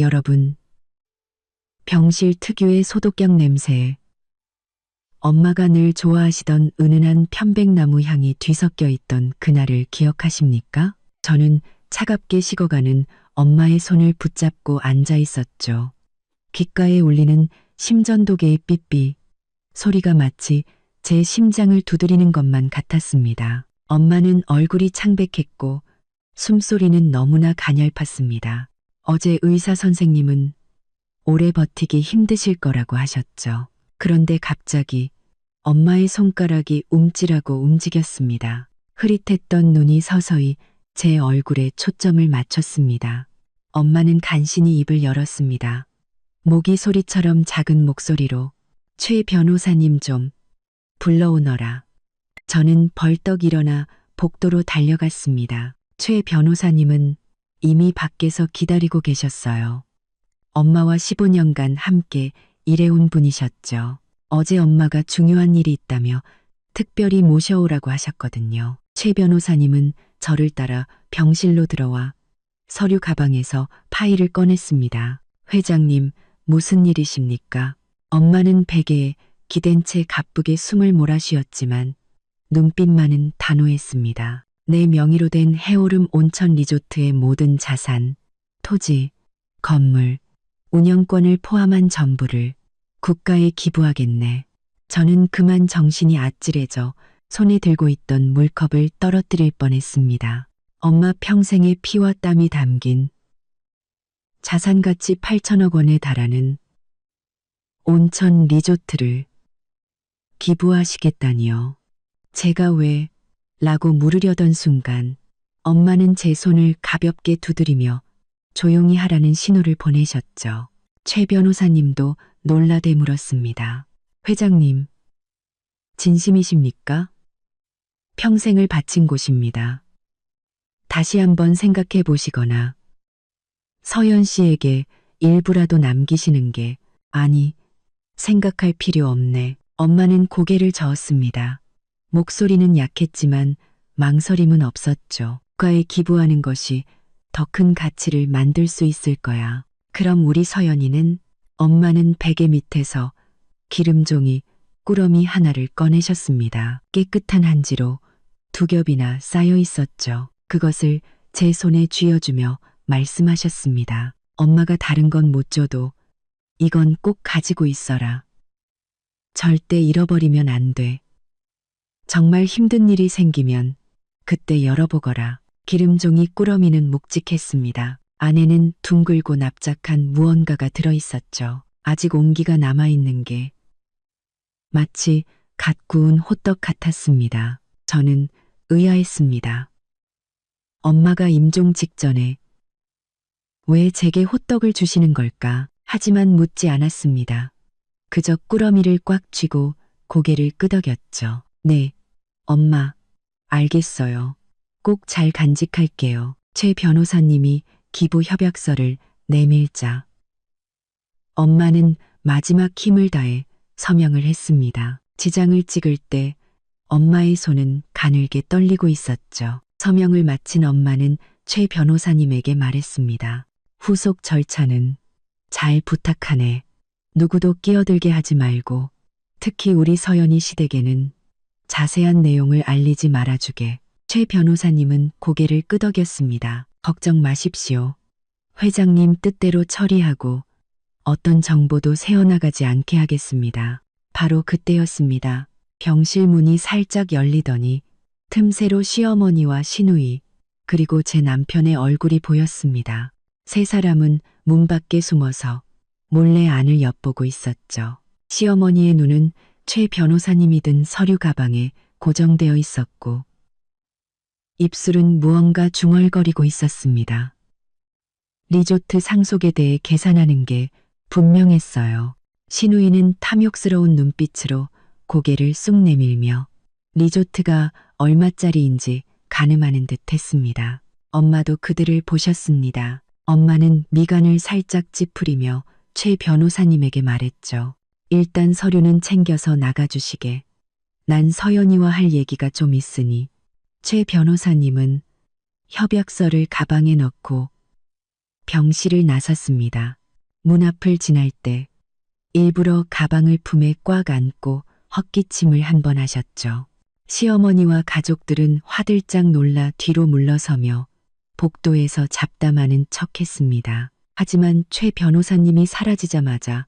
여러분, 병실 특유의 소독약 냄새, 엄마가 늘 좋아하시던 은은한 편백나무 향이 뒤섞여 있던 그날을 기억하십니까? 저는 차갑게 식어가는 엄마의 손을 붙잡고 앉아 있었죠. 귓가에 울리는 심전도계의 삐삐 소리가 마치 제 심장을 두드리는 것만 같았습니다. 엄마는 얼굴이 창백했고 숨소리는 너무나 가냘팠습니다. 어제 의사 선생님은 오래 버티기 힘드실 거라고 하셨죠. 그런데 갑자기 엄마의 손가락이 움찔하고 움직였습니다. 흐릿했던 눈이 서서히 제 얼굴에 초점을 맞췄습니다. 엄마는 간신히 입을 열었습니다. 모기 소리처럼 작은 목소리로 최 변호사님 좀 불러오너라. 저는 벌떡 일어나 복도로 달려갔습니다. 최 변호사님은 이미 밖에서 기다리고 계셨어요. 엄마와 15년간 함께 일해온 분이셨죠. 어제 엄마가 중요한 일이 있다며 특별히 모셔오라고 하셨거든요. 최 변호사님은 저를 따라 병실로 들어와 서류 가방에서 파일을 꺼냈습니다. 회장님, 무슨 일이십니까? 엄마는 베개에 기댄 채 가쁘게 숨을 몰아쉬었지만 눈빛만은 단호했습니다. 내 명의로 된 해오름 온천 리조트의 모든 자산, 토지, 건물, 운영권을 포함한 전부를 국가에 기부하겠네. 저는 그만 정신이 아찔해져 손에 들고 있던 물컵을 떨어뜨릴 뻔했습니다. 엄마 평생의 피와 땀이 담긴 자산가치 8천억 원에 달하는 온천 리조트를 기부하시겠다니요. 제가 왜? 라고 물으려던 순간 엄마는 제 손을 가볍게 두드리며 조용히 하라는 신호를 보내셨죠. 최 변호사님도 놀라되 물었습니다. 회장님, 진심이십니까? 평생을 바친 곳입니다. 다시 한번 생각해 보시거나 서연 씨에게 일부라도 남기시는 게 아니, 생각할 필요 없네. 엄마는 고개를 저었습니다. 목소리는 약했지만 망설임은 없었죠. 국가에 기부하는 것이 더 큰 가치를 만들 수 있을 거야. 그럼 우리 서연이는? 엄마는 베개 밑에서 기름종이 꾸러미 하나를 꺼내셨습니다. 깨끗한 한지로 2겹이나 쌓여 있었죠. 그것을 제 손에 쥐어주며 말씀하셨습니다. 엄마가 다른 건 못 줘도 이건 꼭 가지고 있어라. 절대 잃어버리면 안 돼. 정말 힘든 일이 생기면 그때 열어보거라. 기름종이 꾸러미는 묵직했습니다. 안에는 둥글고 납작한 무언가가 들어있었죠. 아직 온기가 남아있는 게 마치 갓 구운 호떡 같았습니다. 저는 의아했습니다. 엄마가 임종 직전에 왜 제게 호떡을 주시는 걸까? 하지만 묻지 않았습니다. 그저 꾸러미를 꽉 쥐고 고개를 끄덕였죠. 네, 엄마, 알겠어요. 꼭 잘 간직할게요. 최 변호사님이 기부 협약서를 내밀자 엄마는 마지막 힘을 다해 서명을 했습니다. 지장을 찍을 때 엄마의 손은 가늘게 떨리고 있었죠. 서명을 마친 엄마는 최 변호사님에게 말했습니다. 후속 절차는 잘 부탁하네. 누구도 끼어들게 하지 말고 특히 우리 서연이 시댁에는 자세한 내용을 알리지 말아주게. 최 변호사님은 고개를 끄덕였습니다. 걱정 마십시오. 회장님 뜻대로 처리하고 어떤 정보도 새어나가지 않게 하겠습니다. 바로 그때였습니다. 병실 문이 살짝 열리더니 틈새로 시어머니와 시누이 그리고 제 남편의 얼굴이 보였습니다. 세 사람은 문 밖에 숨어서 몰래 안을 엿보고 있었죠. 시어머니의 눈은 최 변호사님이 든 서류 가방에 고정되어 있었고 입술은 무언가 중얼거리고 있었습니다. 리조트 상속에 대해 계산하는 게 분명했어요. 시누이는 탐욕스러운 눈빛으로 고개를 쑥 내밀며 리조트가 얼마짜리인지 가늠하는 듯 했습니다. 엄마도 그들을 보셨습니다. 엄마는 미간을 살짝 찌푸리며 최 변호사님에게 말했죠. 일단 서류는 챙겨서 나가주시게. 난 서연이와 할 얘기가 좀 있으니. 최 변호사님은 협약서를 가방에 넣고 병실을 나섰습니다. 문 앞을 지날 때 일부러 가방을 품에 꽉 안고 헛기침을 한 번 하셨죠. 시어머니와 가족들은 화들짝 놀라 뒤로 물러서며 복도에서 잡담하는 척했습니다. 하지만 최 변호사님이 사라지자마자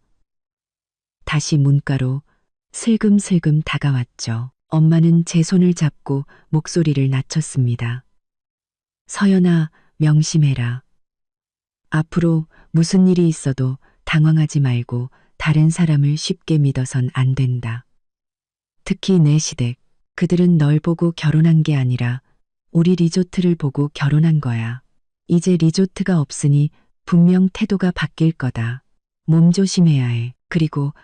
다시 문가로 슬금슬금 다가왔죠. 엄마는 제 손을 잡고 목소리를 낮췄습니다. 서연아, 명심해라. 앞으로 무슨 일이 있어도 당황하지 말고 다른 사람을 쉽게 믿어선 안 된다. 특히 내 시댁, 그들은 널 보고 결혼한 게 아니라 우리 리조트를 보고 결혼한 거야. 이제 리조트가 없으니 분명 태도가 바뀔 거다. 몸 조심해야 해. 그리고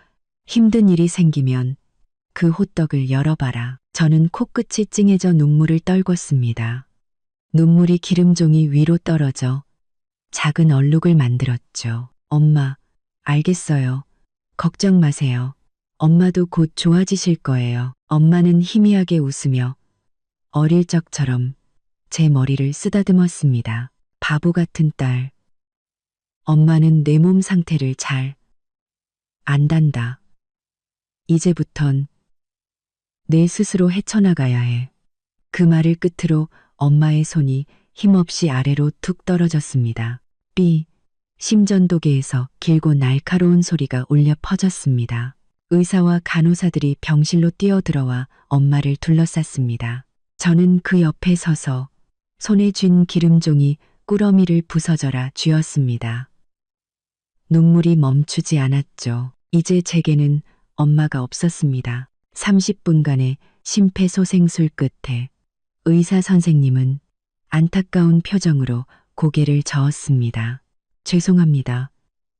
힘든 일이 생기면 그 호떡을 열어봐라. 저는 코끝이 찡해져 눈물을 떨궜습니다. 눈물이 기름종이 위로 떨어져 작은 얼룩을 만들었죠. 엄마, 알겠어요. 걱정 마세요. 엄마도 곧 좋아지실 거예요. 엄마는 희미하게 웃으며 어릴 적처럼 제 머리를 쓰다듬었습니다. 바보 같은 딸. 엄마는 내 몸 상태를 잘 안단다. 이제부턴 내 스스로 헤쳐나가야 해. 그 말을 끝으로 엄마의 손이 힘없이 아래로 툭 떨어졌습니다. 삐, 심전도계에서 길고 날카로운 소리가 울려 퍼졌습니다. 의사와 간호사들이 병실로 뛰어들어와 엄마를 둘러쌌습니다. 저는 그 옆에 서서 손에 쥔 기름종이 꾸러미를 부서져라 쥐었습니다. 눈물이 멈추지 않았죠. 이제 제게는 엄마가 없었습니다. 30분간의 심폐소생술 끝에 의사 선생님은 안타까운 표정으로 고개를 저었습니다. 죄송합니다.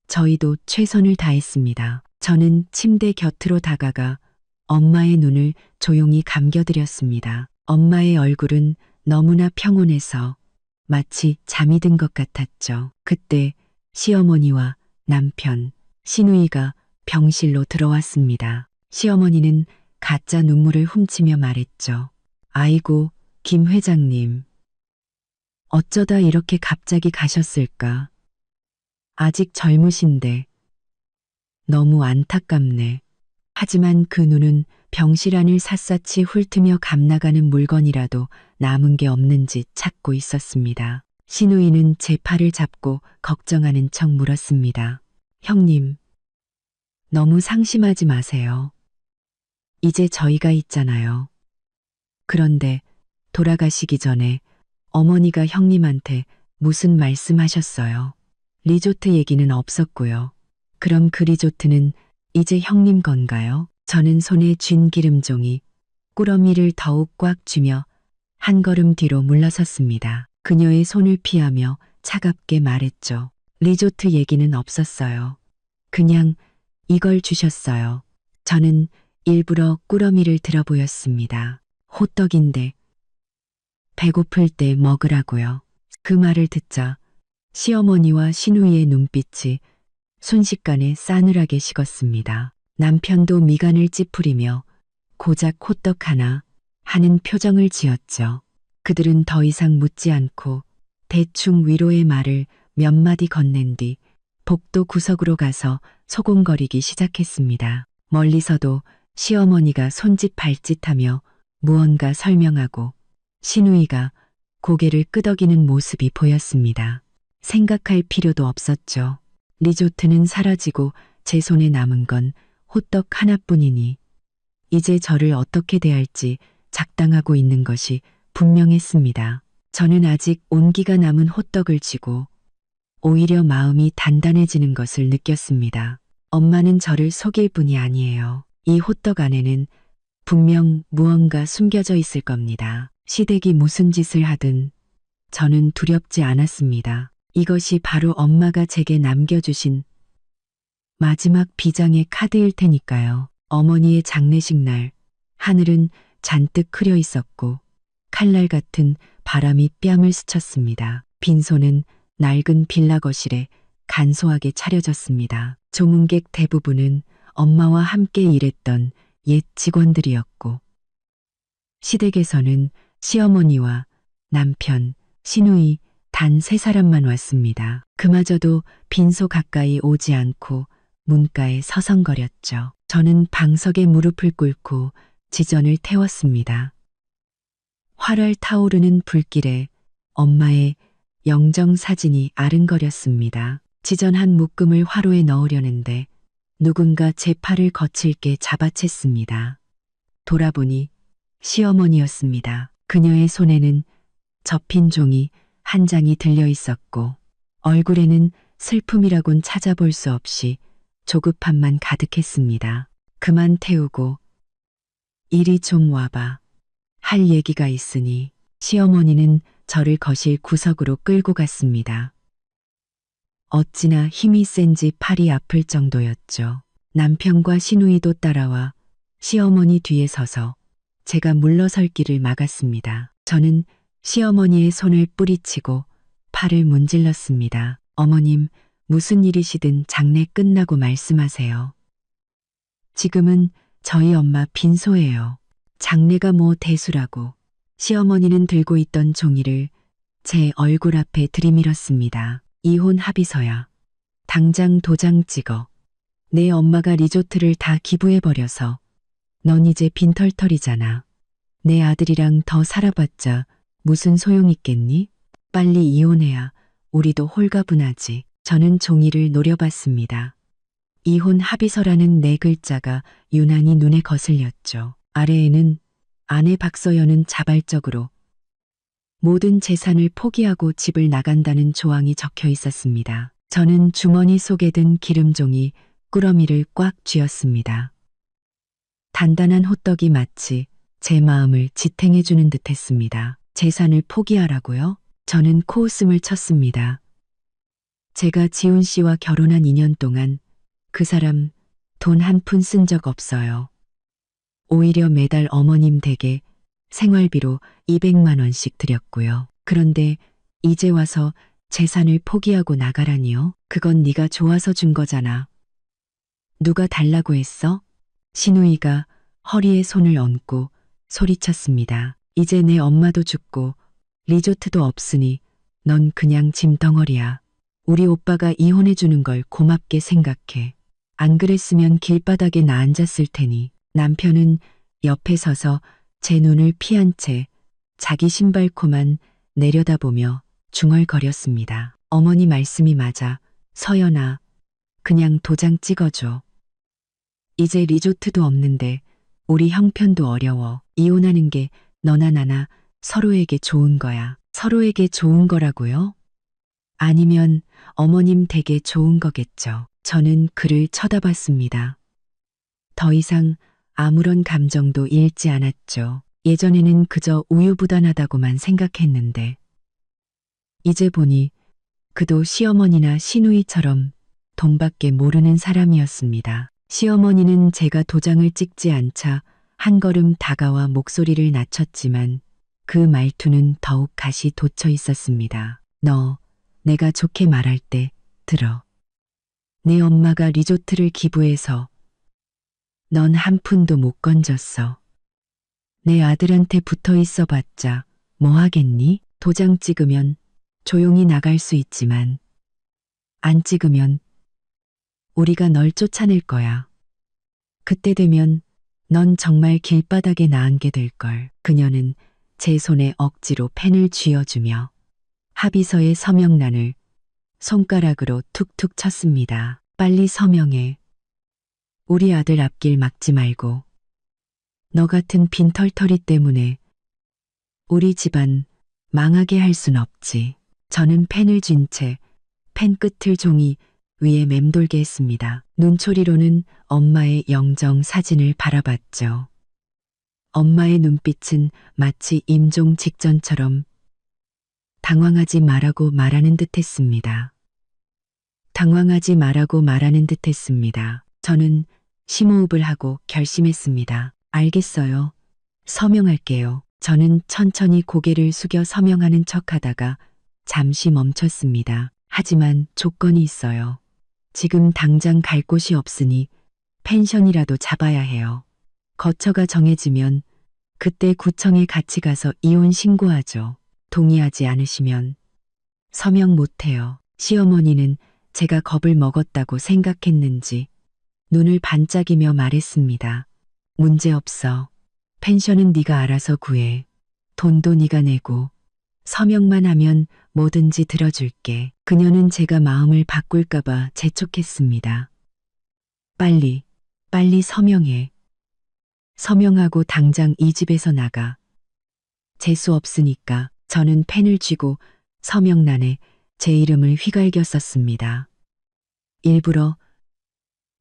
저희도 최선을 다했습니다. 저는 침대 곁으로 다가가 엄마의 눈을 조용히 감겨드렸습니다. 엄마의 얼굴은 너무나 평온해서 마치 잠이 든 것 같았죠. 그때 시어머니와 남편, 신우이가 병실로 들어왔습니다. 시어머니는 가짜 눈물을 훔치며 말했죠. 아이고, 김 회장님. 어쩌다 이렇게 갑자기 가셨을까? 아직 젊으신데 너무 안타깝네. 하지만 그 눈은 병실 안을 샅샅이 훑으며 감나가는 물건이라도 남은 게 없는지 찾고 있었습니다. 신우이는 제 팔을 잡고 걱정하는 척 물었습니다. 형님, 너무 상심하지 마세요. 이제 저희가 있잖아요. 그런데 돌아가시기 전에 어머니가 형님한테 무슨 말씀하셨어요? 리조트 얘기는 없었고요. 그럼 그 리조트는 이제 형님 건가요? 저는 손에 쥔 기름종이 꾸러미를 더욱 꽉 쥐며 한 걸음 뒤로 물러섰습니다. 그녀의 손을 피하며 차갑게 말했죠. 리조트 얘기는 없었어요. 그냥 이걸 주셨어요. 저는 일부러 꾸러미를 들어 보였습니다. 호떡인데 배고플 때 먹으라고요. 그 말을 듣자 시어머니와 신우이의 눈빛이 순식간에 싸늘하게 식었습니다. 남편도 미간을 찌푸리며 고작 호떡 하나 하는 표정을 지었죠. 그들은 더 이상 묻지 않고 대충 위로의 말을 몇 마디 건넨 뒤 복도 구석으로 가서 소곤거리기 시작했습니다. 멀리서도 시어머니가 손짓 발짓하며 무언가 설명하고 신우이가 고개를 끄덕이는 모습이 보였습니다. 생각할 필요도 없었죠. 리조트는 사라지고 제 손에 남은 건 호떡 하나뿐이니 이제 저를 어떻게 대할지 작당하고 있는 것이 분명했습니다. 저는 아직 온기가 남은 호떡을 쥐고 오히려 마음이 단단해지는 것을 느꼈습니다. 엄마는 저를 속일 분이 아니에요. 이 호떡 안에는 분명 무언가 숨겨져 있을 겁니다. 시댁이 무슨 짓을 하든 저는 두렵지 않았습니다. 이것이 바로 엄마가 제게 남겨주신 마지막 비장의 카드일 테니까요. 어머니의 장례식 날 하늘은 잔뜩 흐려 있었고 칼날 같은 바람이 뺨을 스쳤습니다. 빈소는 낡은 빌라 거실에 간소하게 차려졌습니다. 조문객 대부분은 엄마와 함께 일했던 옛 직원들이었고 시댁에서는 시어머니와 남편, 신우이, 단 3사람만 왔습니다. 그마저도 빈소 가까이 오지 않고 문가에 서성거렸죠. 저는 방석에 무릎을 꿇고 지전을 태웠습니다. 활활 타오르는 불길에 엄마의 영정 사진이 아른거렸습니다. 지전 한 묶음을 화로에 넣으려는데 누군가 제 팔을 거칠게 잡아챘습니다. 돌아보니 시어머니였습니다. 그녀의 손에는 접힌 종이 한 장이 들려 있었고 얼굴에는 슬픔이라곤 찾아볼 수 없이 조급함만 가득했습니다. 그만 태우고 이리 좀 와봐. 할 얘기가 있으니. 시어머니는 저를 거실 구석으로 끌고 갔습니다. 어찌나 힘이 센지 팔이 아플 정도였죠. 남편과 시누이도 따라와 시어머니 뒤에 서서 제가 물러설 길을 막았습니다. 저는 시어머니의 손을 뿌리치고 팔을 문질렀습니다. 어머님, 무슨 일이시든 장례 끝나고 말씀하세요. 지금은 저희 엄마 빈소예요. 장례가 뭐 대수라고. 시어머니는 들고 있던 종이를 제 얼굴 앞에 들이밀었습니다. 이혼 합의서야. 당장 도장 찍어. 내 엄마가 리조트를 다 기부해버려서 넌 이제 빈털털이잖아. 내 아들이랑 더 살아봤자 무슨 소용 있겠니? 빨리 이혼해야 우리도 홀가분하지. 저는 종이를 노려봤습니다. 이혼 합의서라는 4글자가 유난히 눈에 거슬렸죠. 아래에는 아내 박서연은 자발적으로 모든 재산을 포기하고 집을 나간다는 조항이 적혀 있었습니다. 저는 주머니 속에 든 기름종이 꾸러미를 꽉 쥐었습니다. 단단한 호떡이 마치 제 마음을 지탱해주는 듯했습니다. 재산을 포기하라고요? 저는 코웃음을 쳤습니다. 제가 지훈 씨와 결혼한 2년 동안 그 사람 돈 한 푼 쓴 적 없어요. 오히려 매달 어머님 댁에 생활비로 200만 원씩 드렸고요. 그런데 이제 와서 재산을 포기하고 나가라니요? 그건 네가 좋아서 준 거잖아. 누가 달라고 했어? 시누이가 허리에 손을 얹고 소리쳤습니다. 이제 내 엄마도 죽고 리조트도 없으니 넌 그냥 짐덩어리야. 우리 오빠가 이혼해 주는 걸 고맙게 생각해. 안 그랬으면 길바닥에 나 앉았을 테니. 남편은 옆에 서서 제 눈을 피한 채 자기 신발코만 내려다보며 중얼거렸습니다. 어머니 말씀이 맞아. 서연아, 그냥 도장 찍어줘. 이제 리조트도 없는데 우리 형편도 어려워. 이혼하는 게 너나 나나 서로에게 좋은 거야. 서로에게 좋은 거라고요? 아니면 어머님 댁에 좋은 거겠죠. 저는 그를 쳐다봤습니다. 더 이상 아무런 감정도 잃지 않았죠. 예전에는 그저 우유부단하다고만 생각했는데 이제 보니 그도 시어머니나 시누이처럼 돈밖에 모르는 사람이었습니다. 시어머니는 제가 도장을 찍지 않자 한 걸음 다가와 목소리를 낮췄지만 그 말투는 더욱 가시 돋쳐 있었습니다. 너, 내가 좋게 말할 때 들어. 내 엄마가 리조트를 기부해서 넌 한 푼도 못 건졌어. 내 아들한테 붙어 있어 봤자 뭐 하겠니? 도장 찍으면 조용히 나갈 수 있지만 안 찍으면 우리가 널 쫓아낼 거야. 그때 되면 넌 정말 길바닥에 나앉게 될걸. 그녀는 제 손에 억지로 펜을 쥐어주며 합의서의 서명란을 손가락으로 툭툭 쳤습니다. 빨리 서명해. 우리 아들 앞길 막지 말고. 너 같은 빈털터리 때문에 우리 집안 망하게 할 순 없지. 저는 펜을 쥔 채 펜 끝을 종이 위에 맴돌게 했습니다. 눈초리로는 엄마의 영정 사진을 바라봤죠. 엄마의 눈빛은 마치 임종 직전처럼 당황하지 말라고 말하는 듯했습니다. 당황하지 말라고 말하는 듯했습니다. 저는 심호흡을 하고 결심했습니다. 알겠어요. 서명할게요. 저는 천천히 고개를 숙여 서명하는 척하다가 잠시 멈췄습니다. 하지만 조건이 있어요. 지금 당장 갈 곳이 없으니 펜션이라도 잡아야 해요. 거처가 정해지면 그때 구청에 같이 가서 이혼 신고하죠. 동의하지 않으시면 서명 못해요. 시어머니는 제가 겁을 먹었다고 생각했는지 눈을 반짝이며 말했습니다. 문제없어. 펜션은 네가 알아서 구해. 돈도 네가 내고 서명만 하면 뭐든지 들어줄게. 그녀는 제가 마음을 바꿀까봐 재촉했습니다. 빨리, 빨리 서명해. 서명하고 당장 이 집에서 나가. 재수 없으니까. 저는 펜을 쥐고 서명란에 제 이름을 휘갈겨 썼습니다. 일부러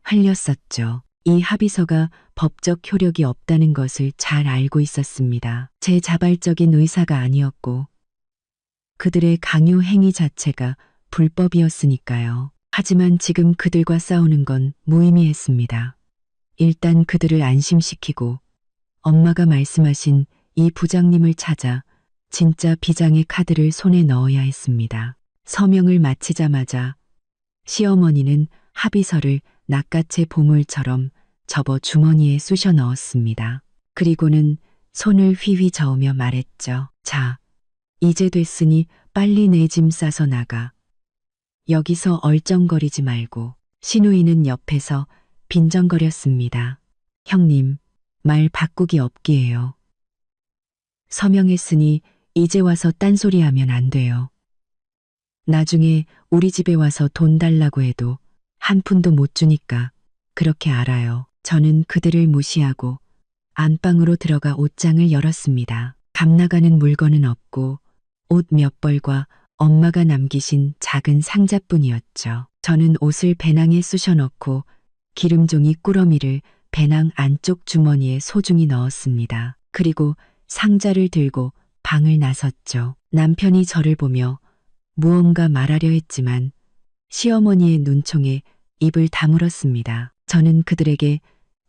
흘렸었죠. 이 합의서가 법적 효력이 없다는 것을 잘 알고 있었습니다. 제 자발적인 의사가 아니었고 그들의 강요 행위 자체가 불법이었으니까요. 하지만 지금 그들과 싸우는 건 무의미했습니다. 일단 그들을 안심시키고 엄마가 말씀하신 이 부장님을 찾아 진짜 비장의 카드를 손에 넣어야 했습니다. 서명을 마치자마자 시어머니는 합의서를 낚아채 보물처럼 접어 주머니에 쑤셔 넣었습니다. 그리고는 손을 휘휘 저으며 말했죠. 자, 이제 됐으니 빨리 내 짐 싸서 나가. 여기서 얼쩡거리지 말고. 시누이는 옆에서 빈정거렸습니다. 형님, 말 바꾸기 없기에요. 서명했으니 이제 와서 딴소리하면 안 돼요. 나중에 우리 집에 와서 돈 달라고 해도 한 푼도 못 주니까 그렇게 알아요. 저는 그들을 무시하고 안방으로 들어가 옷장을 열었습니다. 값 나가는 물건은 없고 옷 몇 벌과 엄마가 남기신 작은 상자뿐이었죠. 저는 옷을 배낭에 쑤셔 넣고 기름종이 꾸러미를 배낭 안쪽 주머니에 소중히 넣었습니다. 그리고 상자를 들고 방을 나섰죠. 남편이 저를 보며 무언가 말하려 했지만 시어머니의 눈총에 입을 다물었습니다. 저는 그들에게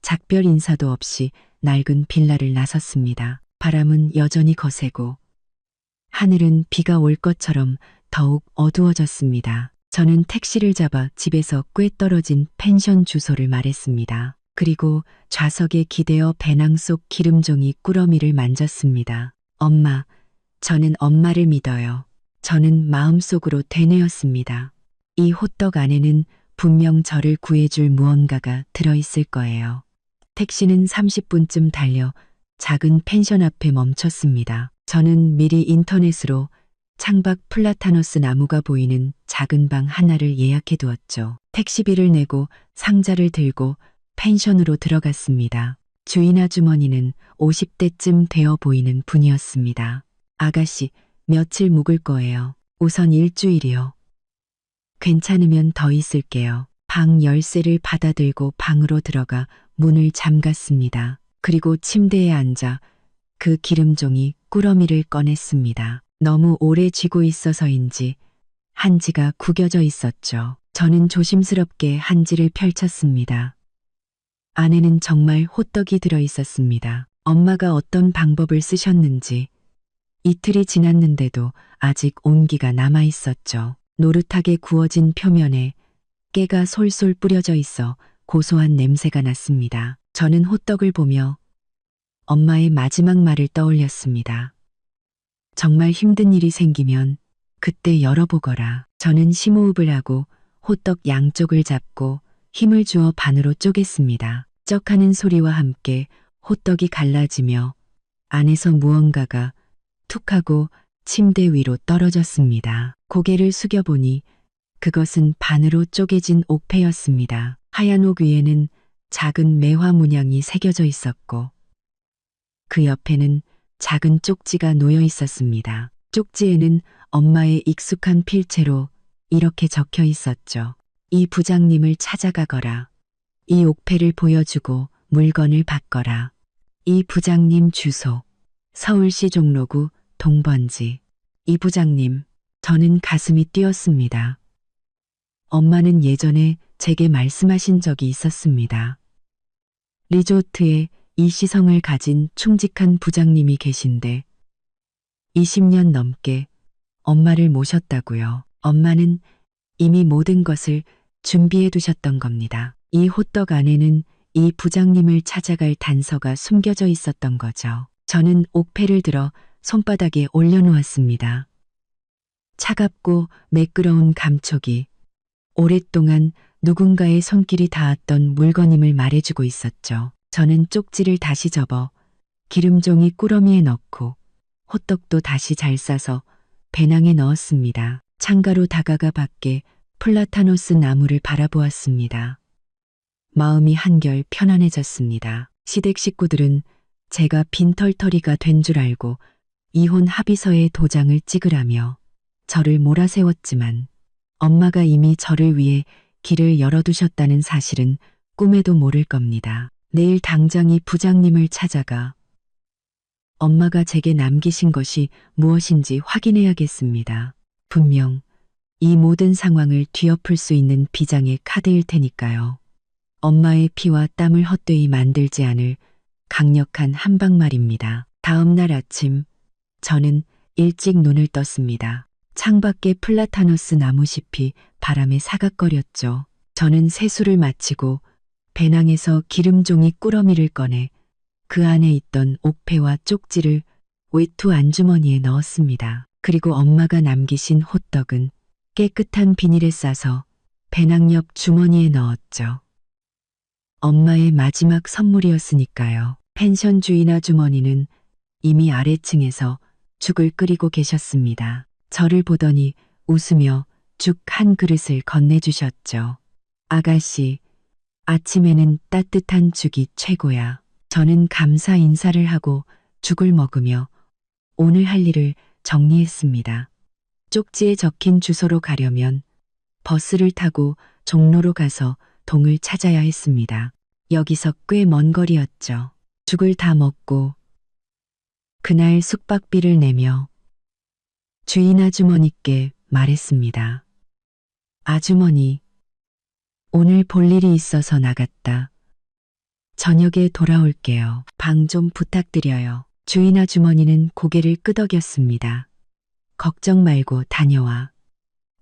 작별 인사도 없이 낡은 빌라를 나섰습니다. 바람은 여전히 거세고 하늘은 비가 올 것처럼 더욱 어두워졌습니다. 저는 택시를 잡아 집에서 꽤 떨어진 펜션 주소를 말했습니다. 그리고 좌석에 기대어 배낭 속 기름종이 꾸러미를 만졌습니다. 엄마, 저는 엄마를 믿어요. 저는 마음속으로 되뇌었습니다. 이 호떡 안에는 분명 저를 구해줄 무언가가 들어있을 거예요. 택시는 30분쯤 달려 작은 펜션 앞에 멈췄습니다. 저는 미리 인터넷으로 창밖 플라타너스 나무가 보이는 작은 방 하나를 예약해 두었죠. 택시비를 내고 상자를 들고 펜션으로 들어갔습니다. 주인 아주머니는 50대쯤 되어 보이는 분이었습니다. 아가씨, 며칠 묵을 거예요. 우선 일주일이요. 괜찮으면 더 있을게요. 방 열쇠를 받아들고 방으로 들어가 문을 잠갔습니다. 그리고 침대에 앉아 그 기름종이 꾸러미를 꺼냈습니다. 너무 오래 쥐고 있어서인지 한지가 구겨져 있었죠. 저는 조심스럽게 한지를 펼쳤습니다. 안에는 정말 호떡이 들어 있었습니다. 엄마가 어떤 방법을 쓰셨는지 이틀이 지났는데도 아직 온기가 남아 있었죠. 노릇하게 구워진 표면에 깨가 솔솔 뿌려져 있어 고소한 냄새가 났습니다. 저는 호떡을 보며 엄마의 마지막 말을 떠올렸습니다. 정말 힘든 일이 생기면 그때 열어보거라. 저는 심호흡을 하고 호떡 양쪽을 잡고 힘을 주어 반으로 쪼갰습니다. 쩍하는 소리와 함께 호떡이 갈라지며 안에서 무언가가 툭 하고 침대 위로 떨어졌습니다. 고개를 숙여보니 그것은 반으로 쪼개진 옥패였습니다. 하얀 옥 위에는 작은 매화 문양이 새겨져 있었고 그 옆에는 작은 쪽지가 놓여 있었습니다. 쪽지에는 엄마의 익숙한 필체로 이렇게 적혀 있었죠. 이 부장님을 찾아가거라. 이 옥패를 보여주고 물건을 받거라. 이 부장님 주소. 서울시 종로구 동번지. 이 부장님, 저는 가슴이 뛰었습니다. 엄마는 예전에 제게 말씀하신 적이 있었습니다. 리조트에 이 시성을 가진 충직한 부장님이 계신데 20년 넘게 엄마를 모셨다고요. 엄마는 이미 모든 것을 준비해 두셨던 겁니다. 이 호떡 안에는 이 부장님을 찾아갈 단서가 숨겨져 있었던 거죠. 저는 옥패를 들어 손바닥에 올려놓았습니다. 차갑고 매끄러운 감촉이 오랫동안 누군가의 손길이 닿았던 물건임을 말해주고 있었죠. 저는 쪽지를 다시 접어 기름종이 꾸러미에 넣고 호떡도 다시 잘 싸서 배낭에 넣었습니다. 창가로 다가가 밖에 플라타노스 나무를 바라보았습니다. 마음이 한결 편안해졌습니다. 시댁 식구들은 제가 빈털터리가 된 줄 알고 이혼 합의서에 도장을 찍으라며 저를 몰아세웠지만 엄마가 이미 저를 위해 길을 열어두셨다는 사실은 꿈에도 모를 겁니다. 내일 당장 이 부장님을 찾아가 엄마가 제게 남기신 것이 무엇인지 확인해야겠습니다. 분명 이 모든 상황을 뒤엎을 수 있는 비장의 카드일 테니까요. 엄마의 피와 땀을 헛되이 만들지 않을 강력한 한방 말입니다. 다음 날 아침 저는 일찍 눈을 떴습니다. 창밖에 플라타노스 나무잎이 바람에 사각거렸죠. 저는 세수를 마치고 배낭에서 기름종이 꾸러미를 꺼내 그 안에 있던 옥패와 쪽지를 외투 안주머니에 넣었습니다. 그리고 엄마가 남기신 호떡은 깨끗한 비닐에 싸서 배낭 옆 주머니에 넣었죠. 엄마의 마지막 선물이었으니까요. 펜션 주인 아주머니는 이미 아래층에서 죽을 끓이고 계셨습니다. 저를 보더니 웃으며 죽 한 그릇을 건네주셨죠. 아가씨, 아침에는 따뜻한 죽이 최고야. 저는 감사 인사를 하고 죽을 먹으며 오늘 할 일을 정리했습니다. 쪽지에 적힌 주소로 가려면 버스를 타고 종로로 가서 동을 찾아야 했습니다. 여기서 꽤 먼 거리였죠. 죽을 다 먹고 그날 숙박비를 내며 주인 아주머니께 말했습니다. 아주머니, 오늘 볼 일이 있어서 나갔다. 저녁에 돌아올게요. 방 좀 부탁드려요. 주인 아주머니는 고개를 끄덕였습니다. 걱정 말고 다녀와.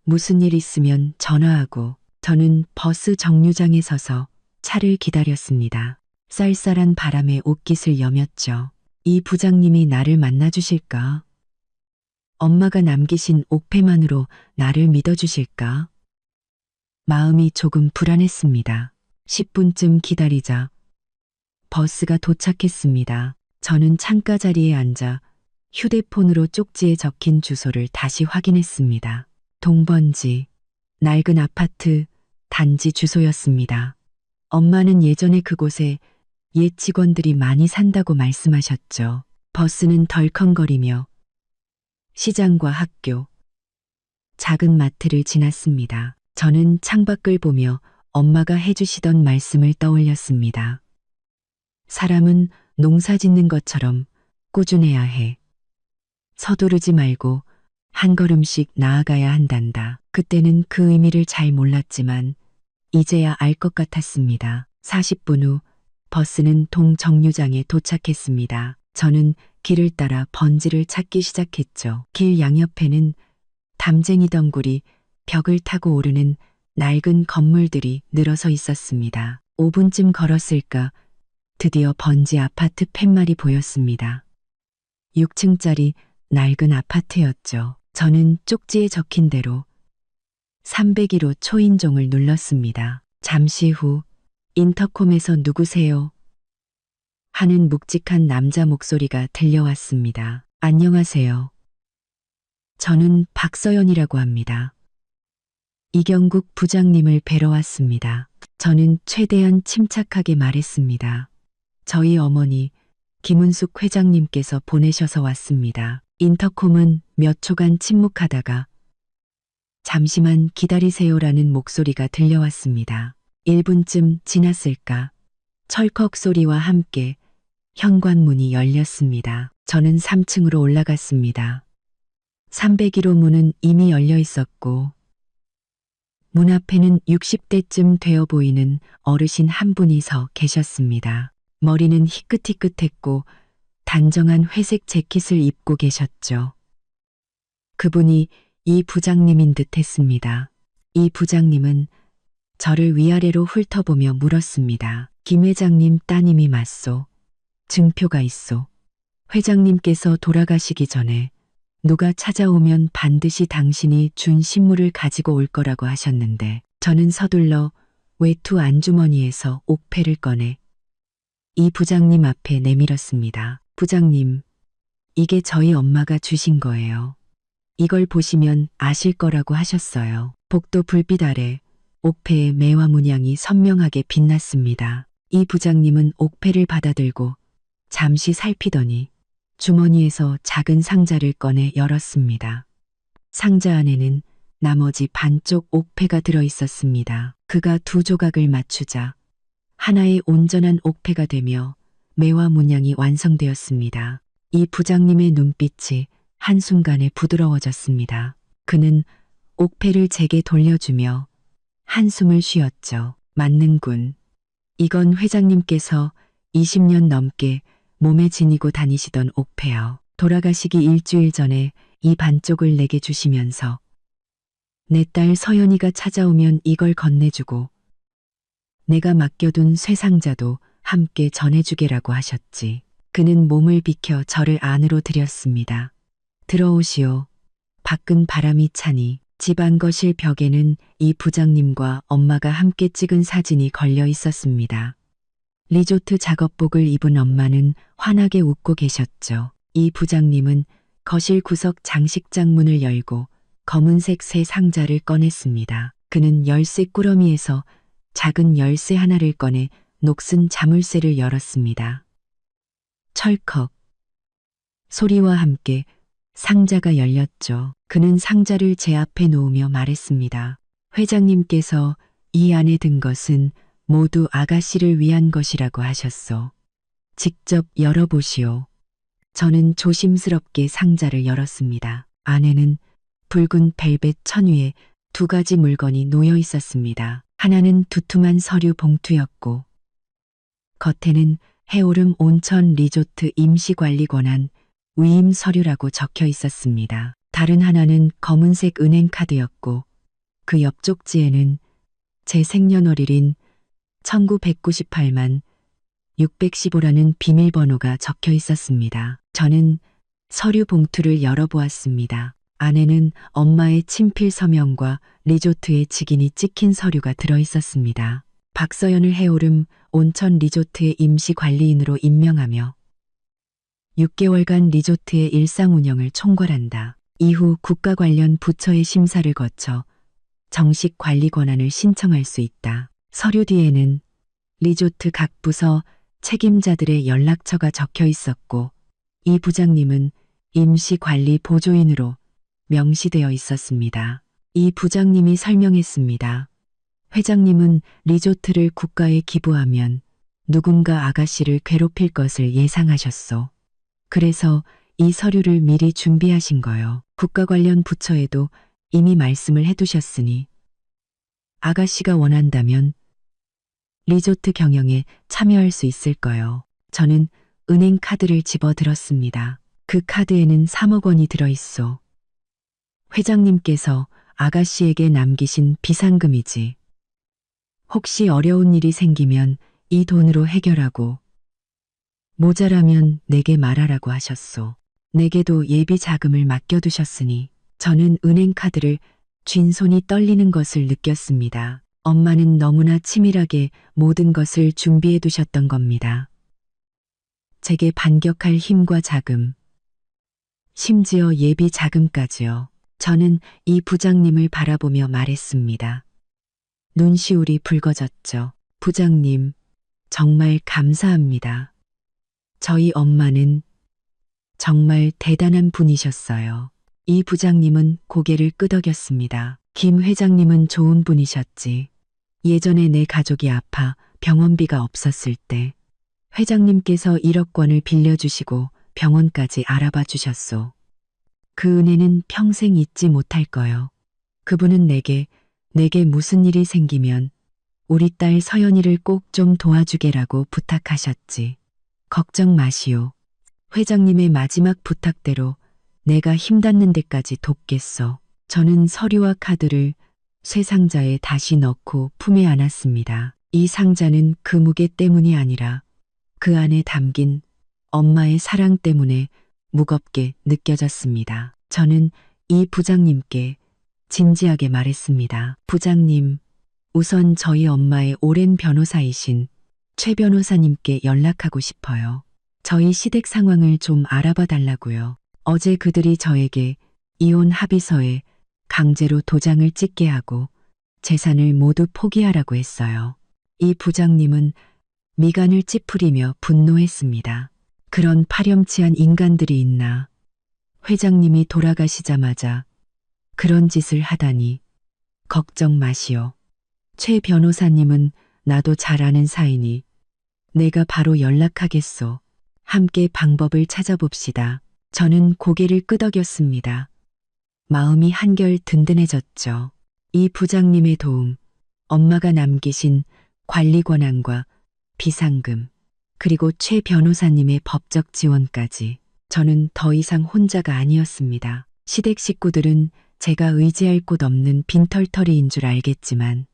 무슨 일 있으면 전화하고. 저는 버스 정류장에 서서 차를 기다렸습니다. 쌀쌀한 바람에 옷깃을 여몄죠. 이 부장님이 나를 만나주실까? 엄마가 남기신 옥패만으로 나를 믿어주실까? 마음이 조금 불안했습니다. 10분쯤 기다리자 버스가 도착했습니다. 저는 창가 자리에 앉아 휴대폰으로 쪽지에 적힌 주소를 다시 확인했습니다. 동번지, 낡은 아파트, 단지 주소였습니다. 엄마는 예전에 그곳에 옛 직원들이 많이 산다고 말씀하셨죠. 버스는 덜컹거리며 시장과 학교, 작은 마트를 지났습니다. 저는 창밖을 보며 엄마가 해주시던 말씀을 떠올렸습니다. 사람은 농사 짓는 것처럼 꾸준해야 해. 서두르지 말고 한 걸음씩 나아가야 한단다. 그때는 그 의미를 잘 몰랐지만 이제야 알 것 같았습니다. 40분 후 버스는 동 정류장에 도착했습니다. 저는 길을 따라 번지를 찾기 시작했죠. 길 양옆에는 담쟁이 덩굴이 벽을 타고 오르는 낡은 건물들이 늘어서 있었습니다. 5분쯤 걸었을까 드디어 번지 아파트 팻말이 보였습니다. 6층짜리 낡은 아파트였죠. 저는 쪽지에 적힌 대로 301호 초인종을 눌렀습니다. 잠시 후 인터콤에서 누구세요? 하는 묵직한 남자 목소리가 들려왔습니다. 안녕하세요. 저는 박서연이라고 합니다. 이경국 부장님을 뵈러 왔습니다. 저는 최대한 침착하게 말했습니다. 저희 어머니 김은숙 회장님께서 보내셔서 왔습니다. 인터콤은 몇 초간 침묵하다가 잠시만 기다리세요라는 목소리가 들려왔습니다. 1분쯤 지났을까 철컥 소리와 함께 현관문이 열렸습니다. 저는 3층으로 올라갔습니다. 301호 문은 이미 열려 있었고 문 앞에는 60대쯤 되어 보이는 어르신 한 분이 서 계셨습니다. 머리는 희끗희끗했고 단정한 회색 재킷을 입고 계셨죠. 그분이 이 부장님인 듯 했습니다. 이 부장님은 저를 위아래로 훑어보며 물었습니다. 김 회장님 따님이 맞소. 증표가 있소. 회장님께서 돌아가시기 전에 누가 찾아오면 반드시 당신이 준 신물을 가지고 올 거라고 하셨는데 저는 서둘러 외투 안주머니에서 옥패를 꺼내 이 부장님 앞에 내밀었습니다. 부장님, 이게 저희 엄마가 주신 거예요. 이걸 보시면 아실 거라고 하셨어요. 복도 불빛 아래 옥패의 매화 문양이 선명하게 빛났습니다. 이 부장님은 옥패를 받아들고 잠시 살피더니 주머니에서 작은 상자를 꺼내 열었습니다. 상자 안에는 나머지 반쪽 옥패가 들어 있었습니다. 그가 두 조각을 맞추자 하나의 온전한 옥패가 되며 매화 문양이 완성되었습니다. 이 부장님의 눈빛이 한순간에 부드러워졌습니다. 그는 옥패를 제게 돌려주며 한숨을 쉬었죠. 맞는군. 이건 회장님께서 20년 넘게 몸에 지니고 다니시던 옥패요. 돌아가시기 일주일 전에 이 반쪽을 내게 주시면서 내 딸 서연이가 찾아오면 이걸 건네주고 내가 맡겨둔 쇠상자도 함께 전해주게라고 하셨지. 그는 몸을 비켜 저를 안으로 들였습니다. 들어오시오. 밖은 바람이 차니 집 안거실 벽에는 이 부장님과 엄마가 함께 찍은 사진이 걸려 있었습니다. 리조트 작업복을 입은 엄마는 환하게 웃고 계셨죠. 이 부장님은 거실 구석 장식장 문을 열고 검은색 새 상자를 꺼냈습니다. 그는 열쇠 꾸러미에서 작은 열쇠 하나를 꺼내 녹슨 자물쇠를 열었습니다. 철컥 소리와 함께 상자가 열렸죠. 그는 상자를 제 앞에 놓으며 말했습니다. 회장님께서 이 안에 든 것은 모두 아가씨를 위한 것이라고 하셨소. 직접 열어보시오. 저는 조심스럽게 상자를 열었습니다. 안에는 붉은 벨벳 천위에 두 가지 물건이 놓여 있었습니다. 하나는 두툼한 서류 봉투였고 겉에는 해오름 온천 리조트 임시관리 권한 위임 서류라고 적혀 있었습니다. 다른 하나는 검은색 은행 카드였고 그 옆 쪽지에는 제 생년월일인 1998만 615라는 비밀번호가 적혀 있었습니다. 저는 서류 봉투를 열어보았습니다. 안에는 엄마의 친필 서명과 리조트의 직인이 찍힌 서류가 들어 있었습니다. 박서연을 해오름 온천 리조트의 임시관리인으로 임명하며 6개월간 리조트의 일상 운영을 총괄한다. 이후 국가 관련 부처의 심사를 거쳐 정식 관리 권한을 신청할 수 있다. 서류 뒤에는 리조트 각 부서 책임자들의 연락처가 적혀 있었고 이 부장님은 임시관리 보조인으로 명시되어 있었습니다. 이 부장님이 설명했습니다. 회장님은 리조트를 국가에 기부하면 누군가 아가씨를 괴롭힐 것을 예상하셨소. 그래서 이 서류를 미리 준비하신 거요. 국가 관련 부처에도 이미 말씀을 해두셨으니 아가씨가 원한다면 리조트 경영에 참여할 수 있을 거요. 저는 은행 카드를 집어들었습니다. 그 카드에는 3억 원이 들어있소. 회장님께서 아가씨에게 남기신 비상금이지. 혹시 어려운 일이 생기면 이 돈으로 해결하고 모자라면 내게 말하라고 하셨소. 내게도 예비 자금을 맡겨두셨으니 저는 은행 카드를 쥔 손이 떨리는 것을 느꼈습니다. 엄마는 너무나 치밀하게 모든 것을 준비해 두셨던 겁니다. 제게 반격할 힘과 자금, 심지어 예비 자금까지요. 저는 이 부장님을 바라보며 말했습니다. 눈시울이 붉어졌죠. 부장님, 정말 감사합니다. 저희 엄마는 정말 대단한 분이셨어요. 이 부장님은 고개를 끄덕였습니다. 김 회장님은 좋은 분이셨지. 예전에 내 가족이 아파 병원비가 없었을 때 회장님께서 1억 원을 빌려주시고 병원까지 알아봐 주셨소. 그 은혜는 평생 잊지 못할 거요. 그분은 내게 무슨 일이 생기면 우리 딸 서연이를 꼭 좀 도와주게라고 부탁하셨지. 걱정 마시오. 회장님의 마지막 부탁대로 내가 힘닿는 데까지 돕겠소. 저는 서류와 카드를 쇠 상자에 다시 넣고 품에 안았습니다. 이 상자는 그 무게 때문이 아니라 그 안에 담긴 엄마의 사랑 때문에 무겁게 느껴졌습니다. 저는 이 부장님께 진지하게 말했습니다. 부장님, 우선 저희 엄마의 오랜 변호사이신 최 변호사님께 연락하고 싶어요. 저희 시댁 상황을 좀 알아봐 달라고요. 어제 그들이 저에게 이혼 합의서에 강제로 도장을 찍게 하고 재산을 모두 포기하라고 했어요. 이 부장님은 미간을 찌푸리며 분노했습니다. 그런 파렴치한 인간들이 있나. 회장님이 돌아가시자마자 그런 짓을 하다니. 걱정 마시오. 최 변호사님은 나도 잘 아는 사이니 내가 바로 연락하겠소. 함께 방법을 찾아봅시다. 저는 고개를 끄덕였습니다. 마음이 한결 든든해졌죠. 이 부장님의 도움, 엄마가 남기신 관리 권한과 비상금, 그리고 최 변호사님의 법적 지원까지 저는 더 이상 혼자가 아니었습니다. 시댁 식구들은 제가 의지할 곳 없는 빈털터리인 줄 알겠지만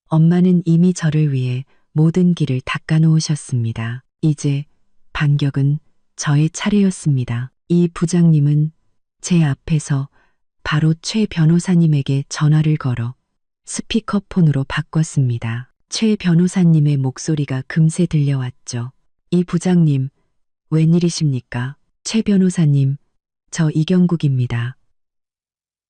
엄마는 이미 저를 위해 모든 길을 닦아놓으셨습니다. 이제 반격은 저의 차례였습니다. 이 부장님은 제 앞에서 바로 최 변호사님에게 전화를 걸어 스피커폰으로 바꿨습니다. 최 변호사님의 목소리가 금세 들려왔죠. 이 부장님, 웬일이십니까? 최 변호사님, 저 이경국입니다.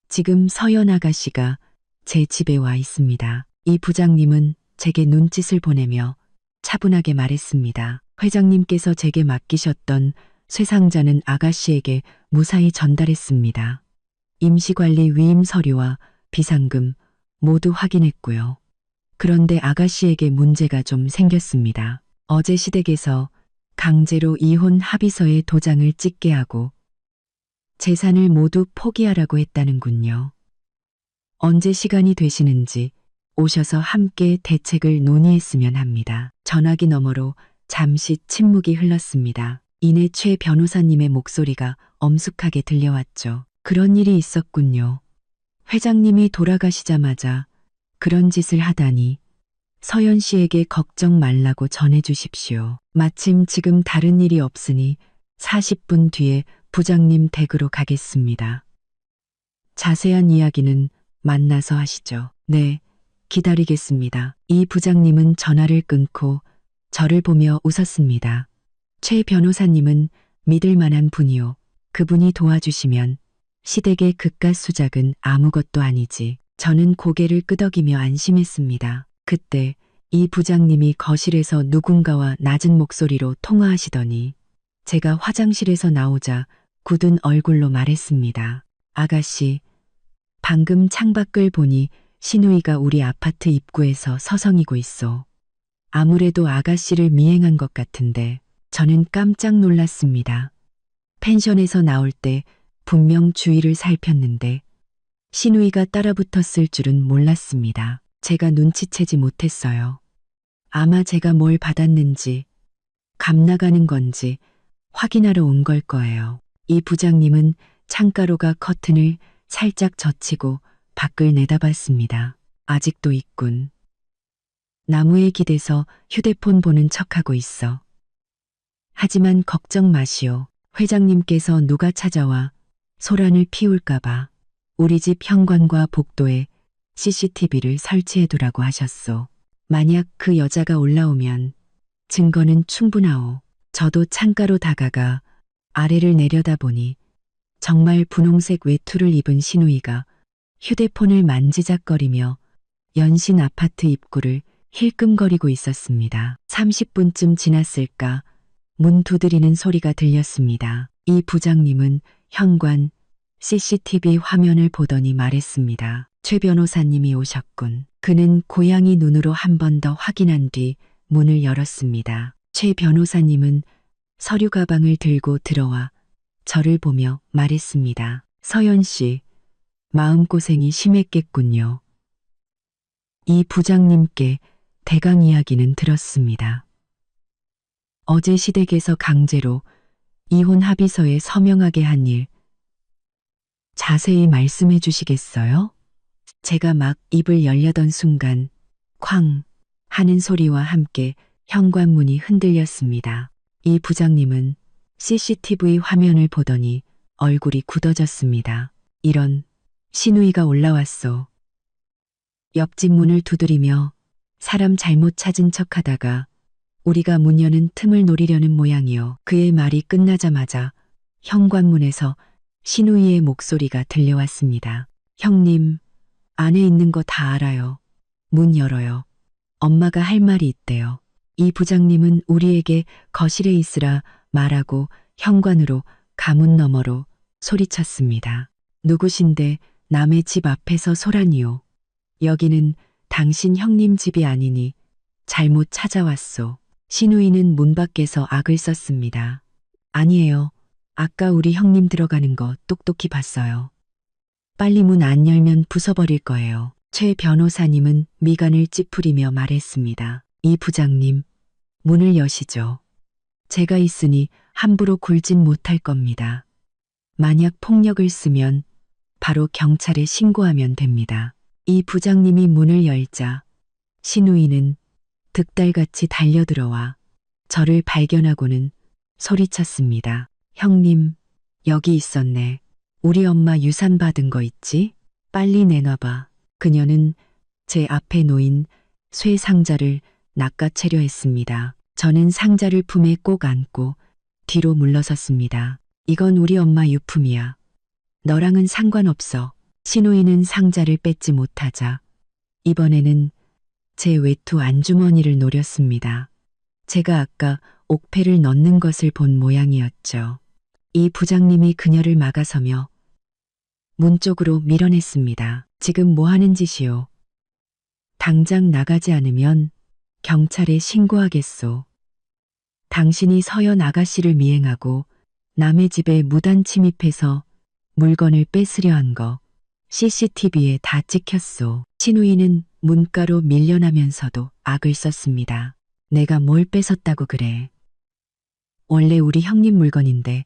지금 서연 아가씨가 제 집에 와 있습니다. 이 부장님은 제게 눈짓을 보내며 차분하게 말했습니다. 회장님께서 제게 맡기셨던 쇠상자는 아가씨에게 무사히 전달했습니다. 임시관리 위임 서류와 비상금 모두 확인했고요. 그런데 아가씨에게 문제가 좀 생겼습니다. 어제 시댁에서 강제로 이혼 합의서에 도장을 찍게 하고 재산을 모두 포기하라고 했다는군요. 언제 시간이 되시는지 오셔서 함께 대책을 논의했으면 합니다. 전화기 너머로 잠시 침묵이 흘렀습니다. 이내 최 변호사님의 목소리가 엄숙하게 들려왔죠. 그런 일이 있었군요. 회장님이 돌아가시자마자 그런 짓을 하다니. 서연 씨에게 걱정 말라고 전해주십시오. 마침 지금 다른 일이 없으니 40분 뒤에 부장님 댁으로 가겠습니다. 자세한 이야기는 만나서 하시죠. 네, 기다리겠습니다. 이 부장님은 전화를 끊고 저를 보며 웃었습니다. 최 변호사님은 믿을 만한 분이요. 그분이 도와주시면 시댁의 그깟 수작은 아무것도 아니지. 저는 고개를 끄덕이며 안심했습니다. 그때 이 부장님이 거실에서 누군가와 낮은 목소리로 통화하시더니 제가 화장실에서 나오자 굳은 얼굴로 말했습니다. 아가씨, 방금 창밖을 보니 신우이가 우리 아파트 입구에서 서성이고 있어. 아무래도 아가씨를 미행한 것 같은데. 저는 깜짝 놀랐습니다. 펜션에서 나올 때 분명 주위를 살폈는데 신우이가 따라붙었을 줄은 몰랐습니다. 제가 눈치채지 못했어요. 아마 제가 뭘 받았는지 감나가는 건지 확인하러 온 걸 거예요. 이 부장님은 창가로가 커튼을 살짝 젖히고 밖을 내다봤습니다. 아직도 있군. 나무에 기대서 휴대폰 보는 척하고 있어. 하지만 걱정 마시오. 회장님께서 누가 찾아와 소란을 피울까봐 우리 집 현관과 복도에 CCTV를 설치해두라고 하셨소. 만약 그 여자가 올라오면 증거는 충분하오. 저도 창가로 다가가 아래를 내려다보니 정말 분홍색 외투를 입은 신우이가 휴대폰을 만지작거리며 연신 아파트 입구를 힐끔거리고 있었습니다. 30분쯤 지났을까 문 두드리는 소리가 들렸습니다. 이 부장님은 현관 CCTV 화면을 보더니 말했습니다. 최 변호사님이 오셨군. 그는 고양이 눈으로 한 번 더 확인한 뒤 문을 열었습니다. 최 변호사님은 서류 가방을 들고 들어와 저를 보며 말했습니다. 서연 씨, 마음고생이 심했겠군요. 이 부장님께 대강 이야기는 들었습니다. 어제 시댁에서 강제로 이혼 합의서에 서명하게 한 일, 자세히 말씀해 주시겠어요? 제가 막 입을 열려던 순간 쾅 하는 소리와 함께 현관문이 흔들렸습니다. 이 부장님은 CCTV 화면을 보더니 얼굴이 굳어졌습니다. 이런, 신우이가 올라왔소. 옆집 문을 두드리며 사람 잘못 찾은 척하다가 우리가 문 여는 틈을 노리려는 모양이요. 그의 말이 끝나자마자 현관문에서 신우이의 목소리가 들려왔습니다. 형님, 안에 있는 거 다 알아요. 문 열어요. 엄마가 할 말이 있대요. 이 부장님은 우리에게 거실에 있으라 말하고 현관으로 가문 너머로 소리쳤습니다. 누구신데 남의 집 앞에서 소란이요. 여기는 당신 형님 집이 아니니 잘못 찾아왔소. 신우이는 문 밖에서 악을 썼습니다. 아니에요. 아까 우리 형님 들어가는 거 똑똑히 봤어요. 빨리 문 안 열면 부숴버릴 거예요. 최 변호사님은 미간을 찌푸리며 말했습니다. 이 부장님, 문을 여시죠. 제가 있으니 함부로 굴진 못할 겁니다. 만약 폭력을 쓰면 바로 경찰에 신고하면 됩니다. 이 부장님이 문을 열자 신우이는 득달같이 달려들어와 저를 발견하고는 소리쳤습니다. 형님, 여기 있었네. 우리 엄마 유산 받은 거 있지? 빨리 내놔봐. 그녀는 제 앞에 놓인 쇠 상자를 낚아채려 했습니다. 저는 상자를 품에 꼭 안고 뒤로 물러섰습니다. 이건 우리 엄마 유품이야. 너랑은 상관없어. 신우이는 상자를 뺏지 못하자 이번에는 제 외투 안주머니를 노렸습니다. 제가 아까 옥패를 넣는 것을 본 모양이었죠. 이 부장님이 그녀를 막아서며 문 쪽으로 밀어냈습니다. 지금 뭐 하는 짓이요? 당장 나가지 않으면 경찰에 신고하겠소. 당신이 서연 아가씨를 미행하고 남의 집에 무단 침입해서 물건을 뺏으려 한 거 CCTV에 다 찍혔소. 신우이는 문가로 밀려나면서도 악을 썼습니다. 내가 뭘 뺏었다고 그래. 원래 우리 형님 물건인데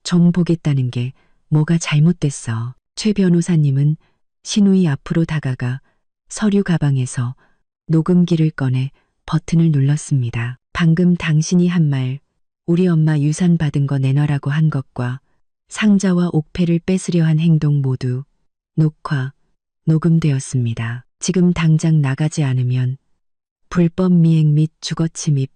좀 보겠다는 게 뭐가 잘못됐어. 최 변호사님은 신우이 앞으로 다가가 서류 가방에서 녹음기를 꺼내 버튼을 눌렀습니다. 방금 당신이 한 말, 우리 엄마 유산 받은 거 내놔라고 한 것과 상자와 옥패를 뺏으려 한 행동 모두 녹화, 녹음되었습니다. 지금 당장 나가지 않으면 불법 미행 및 주거 침입,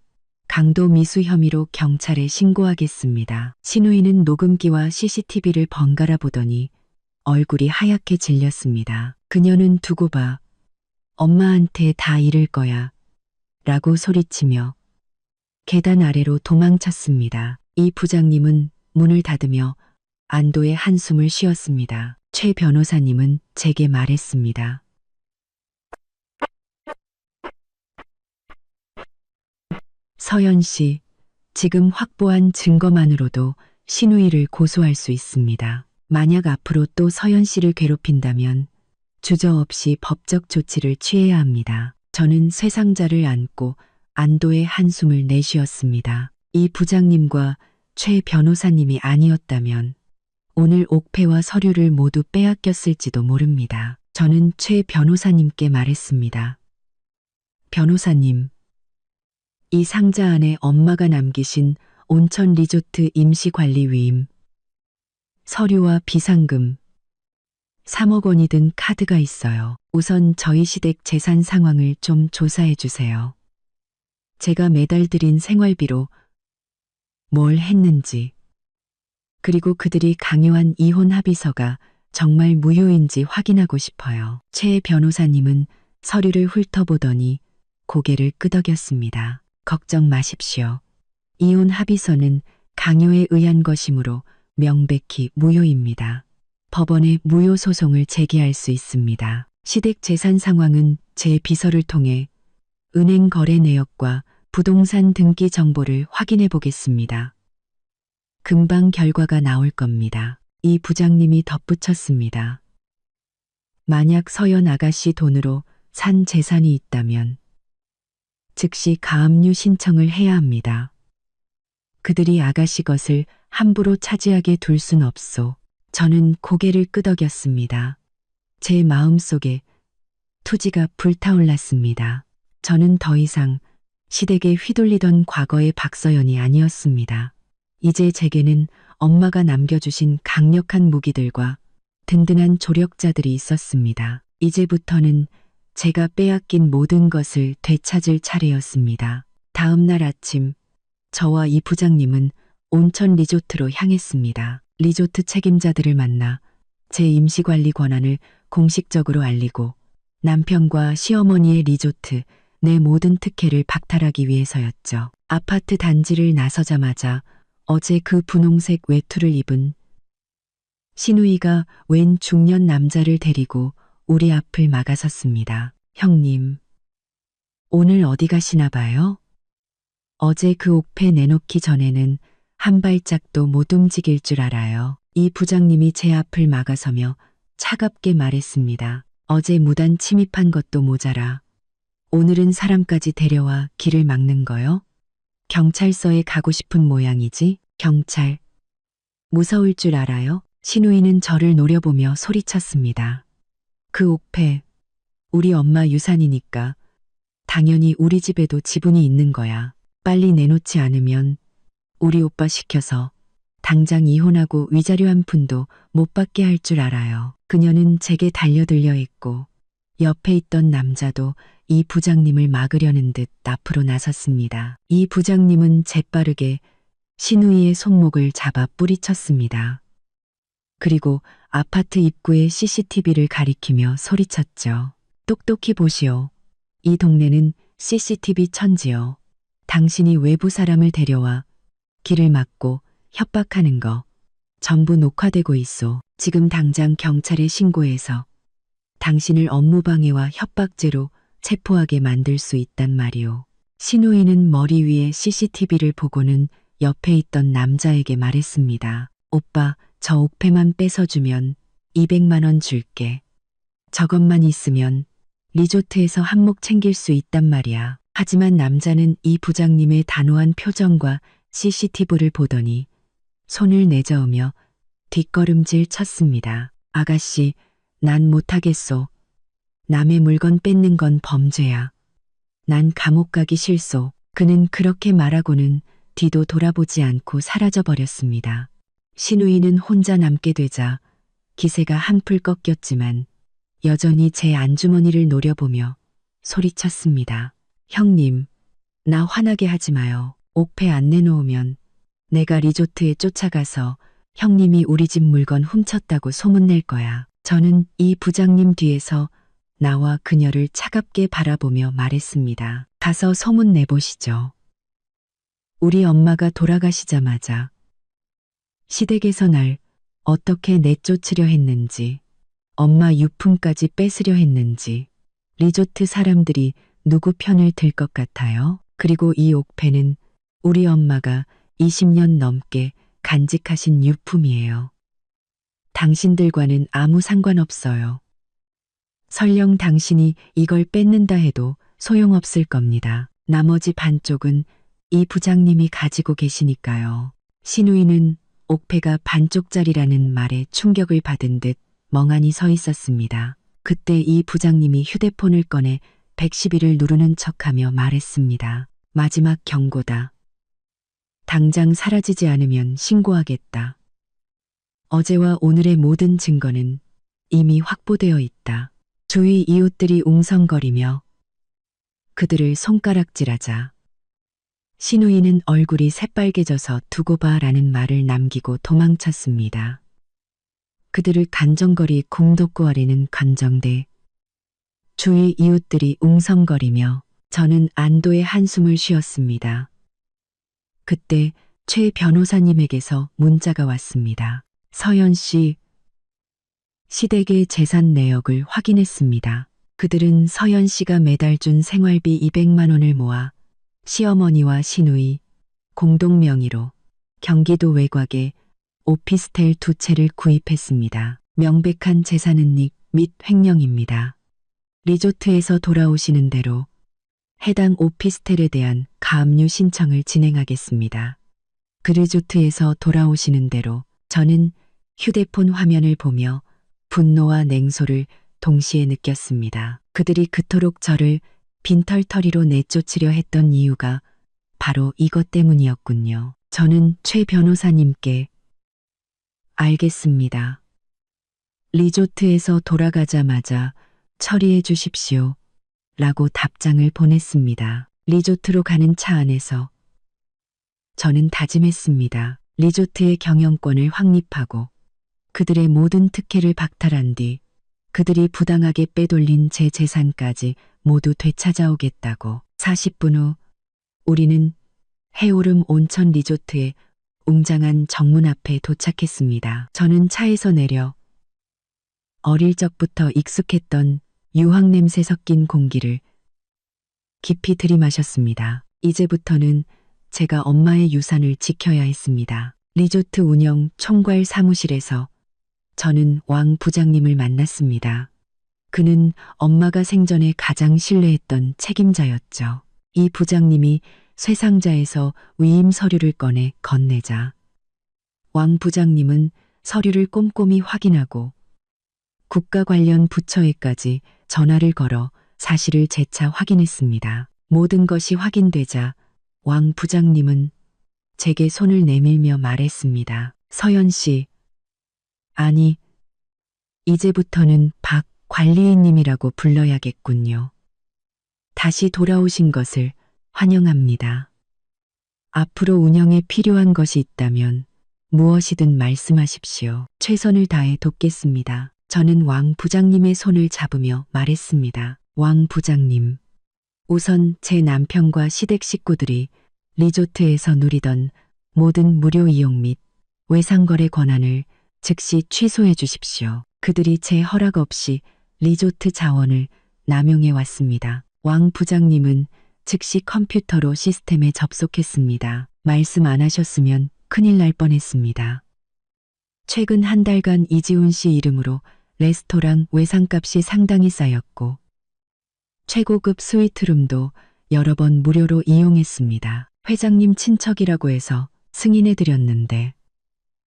강도 미수 혐의로 경찰에 신고하겠습니다. 신우이는 녹음기와 CCTV를 번갈아 보더니 얼굴이 하얗게 질렸습니다. 그녀는 두고 봐. 엄마한테 다 잃을 거야. 라고 소리치며 계단 아래로 도망쳤습니다. 이 부장님은 문을 닫으며 안도의 한숨을 쉬었습니다. 최 변호사님은 제게 말했습니다. 서연 씨, 지금 확보한 증거만으로도 신우이를 고소할 수 있습니다. 만약 앞으로 또 서연 씨를 괴롭힌다면 주저없이 법적 조치를 취해야 합니다. 저는 쇠상자를 안고 안도의 한숨을 내쉬었습니다. 이 부장님과 최 변호사님이 아니었다면 오늘 옥패와 서류를 모두 빼앗겼을지도 모릅니다. 저는 최 변호사님께 말했습니다. 변호사님, 이 상자 안에 엄마가 남기신 온천 리조트 임시관리 위임, 서류와 비상금, 3억 원이 든 카드가 있어요. 우선 저희 시댁 재산 상황을 좀 조사해 주세요. 제가 매달 드린 생활비로 뭘 했는지, 그리고 그들이 강요한 이혼 합의서가 정말 무효인지 확인하고 싶어요. 최 변호사님은 서류를 훑어보더니 고개를 끄덕였습니다. 걱정 마십시오. 이혼 합의서는 강요에 의한 것이므로 명백히 무효입니다. 법원에 무효 소송을 제기할 수 있습니다. 시댁 재산 상황은 제 비서를 통해 은행 거래 내역과 부동산 등기 정보를 확인해 보겠습니다. 금방 결과가 나올 겁니다. 이 부장님이 덧붙였습니다. 만약 서연 아가씨 돈으로 산 재산이 있다면 즉시 가압류 신청을 해야 합니다. 그들이 아가씨 것을 함부로 차지하게 둘 순 없소. 저는 고개를 끄덕였습니다. 제 마음속에 투지가 불타올랐습니다. 저는 더 이상 시댁에 휘둘리던 과거의 박서연이 아니었습니다. 이제 제게는 엄마가 남겨주신 강력한 무기들과 든든한 조력자들이 있었습니다. 이제부터는 제가 빼앗긴 모든 것을 되찾을 차례였습니다. 다음 날 아침, 저와 이 부장님은 온천 리조트로 향했습니다. 리조트 책임자들을 만나 제 임시관리 권한을 공식적으로 알리고 남편과 시어머니의 리조트, 내 모든 특혜를 박탈하기 위해서였죠. 아파트 단지를 나서자마자 어제 그 분홍색 외투를 입은 시누이가 웬 중년 남자를 데리고 우리 앞을 막아섰습니다. 형님, 오늘 어디 가시나 봐요? 어제 그 옥패 내놓기 전에는 한 발짝도 못 움직일 줄 알아요. 이 부장님이 제 앞을 막아서며 차갑게 말했습니다. 어제 무단 침입한 것도 모자라 오늘은 사람까지 데려와 길을 막는 거요? 경찰서에 가고 싶은 모양이지? 경찰. 무서울 줄 알아요? 시누이는 저를 노려보며 소리쳤습니다. 그 옥패, 우리 엄마 유산이니까 당연히 우리 집에도 지분이 있는 거야. 빨리 내놓지 않으면 우리 오빠 시켜서 당장 이혼하고 위자료 한 푼도 못 받게 할 줄 알아요. 그녀는 제게 달려들려 했고 옆에 있던 남자도 이 부장님을 막으려는 듯 앞으로 나섰습니다. 이 부장님은 재빠르게 시누이의 손목을 잡아 뿌리쳤습니다. 그리고 아파트 입구의 CCTV를 가리키며 소리쳤죠. 똑똑히 보시오. 이 동네는 CCTV 천지요. 당신이 외부 사람을 데려와 길을 막고 협박하는 거 전부 녹화되고 있소. 지금 당장 경찰에 신고해서 당신을 업무방해와 협박죄로 체포하게 만들 수 있단 말이오. 시누이는 머리 위에 CCTV를 보고는 옆에 있던 남자에게 말했습니다. 오빠, 저 옥패만 뺏어주면 200만 원 줄게. 저것만 있으면 리조트에서 한몫 챙길 수 있단 말이야. 하지만 남자는 이 부장님의 단호한 표정과 CCTV를 보더니 손을 내저으며 뒷걸음질 쳤습니다. 아가씨, 난 못하겠소. 남의 물건 뺏는 건 범죄야. 난 감옥 가기 싫소. 그는 그렇게 말하고는 뒤도 돌아보지 않고 사라져버렸습니다. 시누이는 혼자 남게 되자 기세가 한풀 꺾였지만 여전히 제 안주머니를 노려보며 소리쳤습니다. 형님, 나 화나게 하지 마요. 옥패 안 내놓으면 내가 리조트에 쫓아가서 형님이 우리 집 물건 훔쳤다고 소문낼 거야. 저는 이 부장님 뒤에서 나와 그녀를 차갑게 바라보며 말했습니다. 가서 소문 내보시죠. 우리 엄마가 돌아가시자마자 시댁에서 날 어떻게 내쫓으려 했는지, 엄마 유품까지 뺏으려 했는지, 리조트 사람들이 누구 편을 들 것 같아요? 그리고 이 옥패는 우리 엄마가 20년 넘게 간직하신 유품이에요. 당신들과는 아무 상관없어요. 설령 당신이 이걸 뺏는다 해도 소용없을 겁니다. 나머지 반쪽은 이 부장님이 가지고 계시니까요. 시누이는 옥패가 반쪽짜리라는 말에 충격을 받은 듯 멍하니 서 있었습니다. 그때 이 부장님이 휴대폰을 꺼내 112를 누르는 척하며 말했습니다. 마지막 경고다. 당장 사라지지 않으면 신고하겠다. 어제와 오늘의 모든 증거는 이미 확보되어 있다. 주위 이웃들이 웅성거리며 그들을 손가락질하자 시누이는 얼굴이 새빨개져서 두고 봐라는 말을 남기고 도망쳤습니다. 그들을 간정거리 곰돋고 아래는 관정대 주위 이웃들이 웅성거리며 저는 안도의 한숨을 쉬었습니다. 그때 최 변호사님에게서 문자가 왔습니다. 서연 씨, 시댁의 재산 내역을 확인했습니다. 그들은 서연 씨가 매달 준 생활비 200만 원을 모아 시어머니와 시누이 공동 명의로 경기도 외곽에 오피스텔 2채를 구입했습니다. 명백한 재산은닉 및 횡령입니다. 리조트에서 돌아오시는 대로 해당 오피스텔에 대한 가압류 신청을 진행하겠습니다. 그 리조트에서 돌아오시는 대로 저는 휴대폰 화면을 보며 분노와 냉소를 동시에 느꼈습니다. 그들이 그토록 저를 빈털터리로 내쫓으려 했던 이유가 바로 이것 때문이었군요. 저는 최 변호사님께 알겠습니다. 리조트에서 돌아가자마자 처리해 주십시오. 라고 답장을 보냈습니다. 리조트로 가는 차 안에서 저는 다짐했습니다. 리조트의 경영권을 확립하고 그들의 모든 특혜를 박탈한 뒤 그들이 부당하게 빼돌린 제 재산까지 모두 되찾아오겠다고. 40분 후 우리는 해오름 온천 리조트의 웅장한 정문 앞에 도착했습니다. 저는 차에서 내려 어릴 적부터 익숙했던 유황 냄새 섞인 공기를 깊이 들이마셨습니다. 이제부터는 제가 엄마의 유산을 지켜야 했습니다. 리조트 운영 총괄 사무실에서 저는 왕 부장님을 만났습니다. 그는 엄마가 생전에 가장 신뢰했던 책임자였죠. 이 부장님이 쇠상자에서 위임 서류를 꺼내 건네자 왕 부장님은 서류를 꼼꼼히 확인하고 국가 관련 부처에까지 전화를 걸어 사실을 재차 확인했습니다. 모든 것이 확인되자 왕 부장님은 제게 손을 내밀며 말했습니다. 서연 씨, 아니, 이제부터는 박 관리인님이라고 불러야겠군요. 다시 돌아오신 것을 환영합니다. 앞으로 운영에 필요한 것이 있다면 무엇이든 말씀하십시오. 최선을 다해 돕겠습니다. 저는 왕 부장님의 손을 잡으며 말했습니다. 왕 부장님, 우선 제 남편과 시댁 식구들이 리조트에서 누리던 모든 무료 이용 및 외상거래 권한을 즉시 취소해 주십시오. 그들이 제 허락 없이 리조트 자원을 남용해 왔습니다. 왕 부장님은 즉시 컴퓨터로 시스템에 접속했습니다. 말씀 안 하셨으면 큰일 날 뻔했습니다. 최근 한 달간 이지훈 씨 이름으로 레스토랑 외상값이 상당히 쌓였고 최고급 스위트룸도 여러 번 무료로 이용했습니다. 회장님 친척이라고 해서 승인해 드렸는데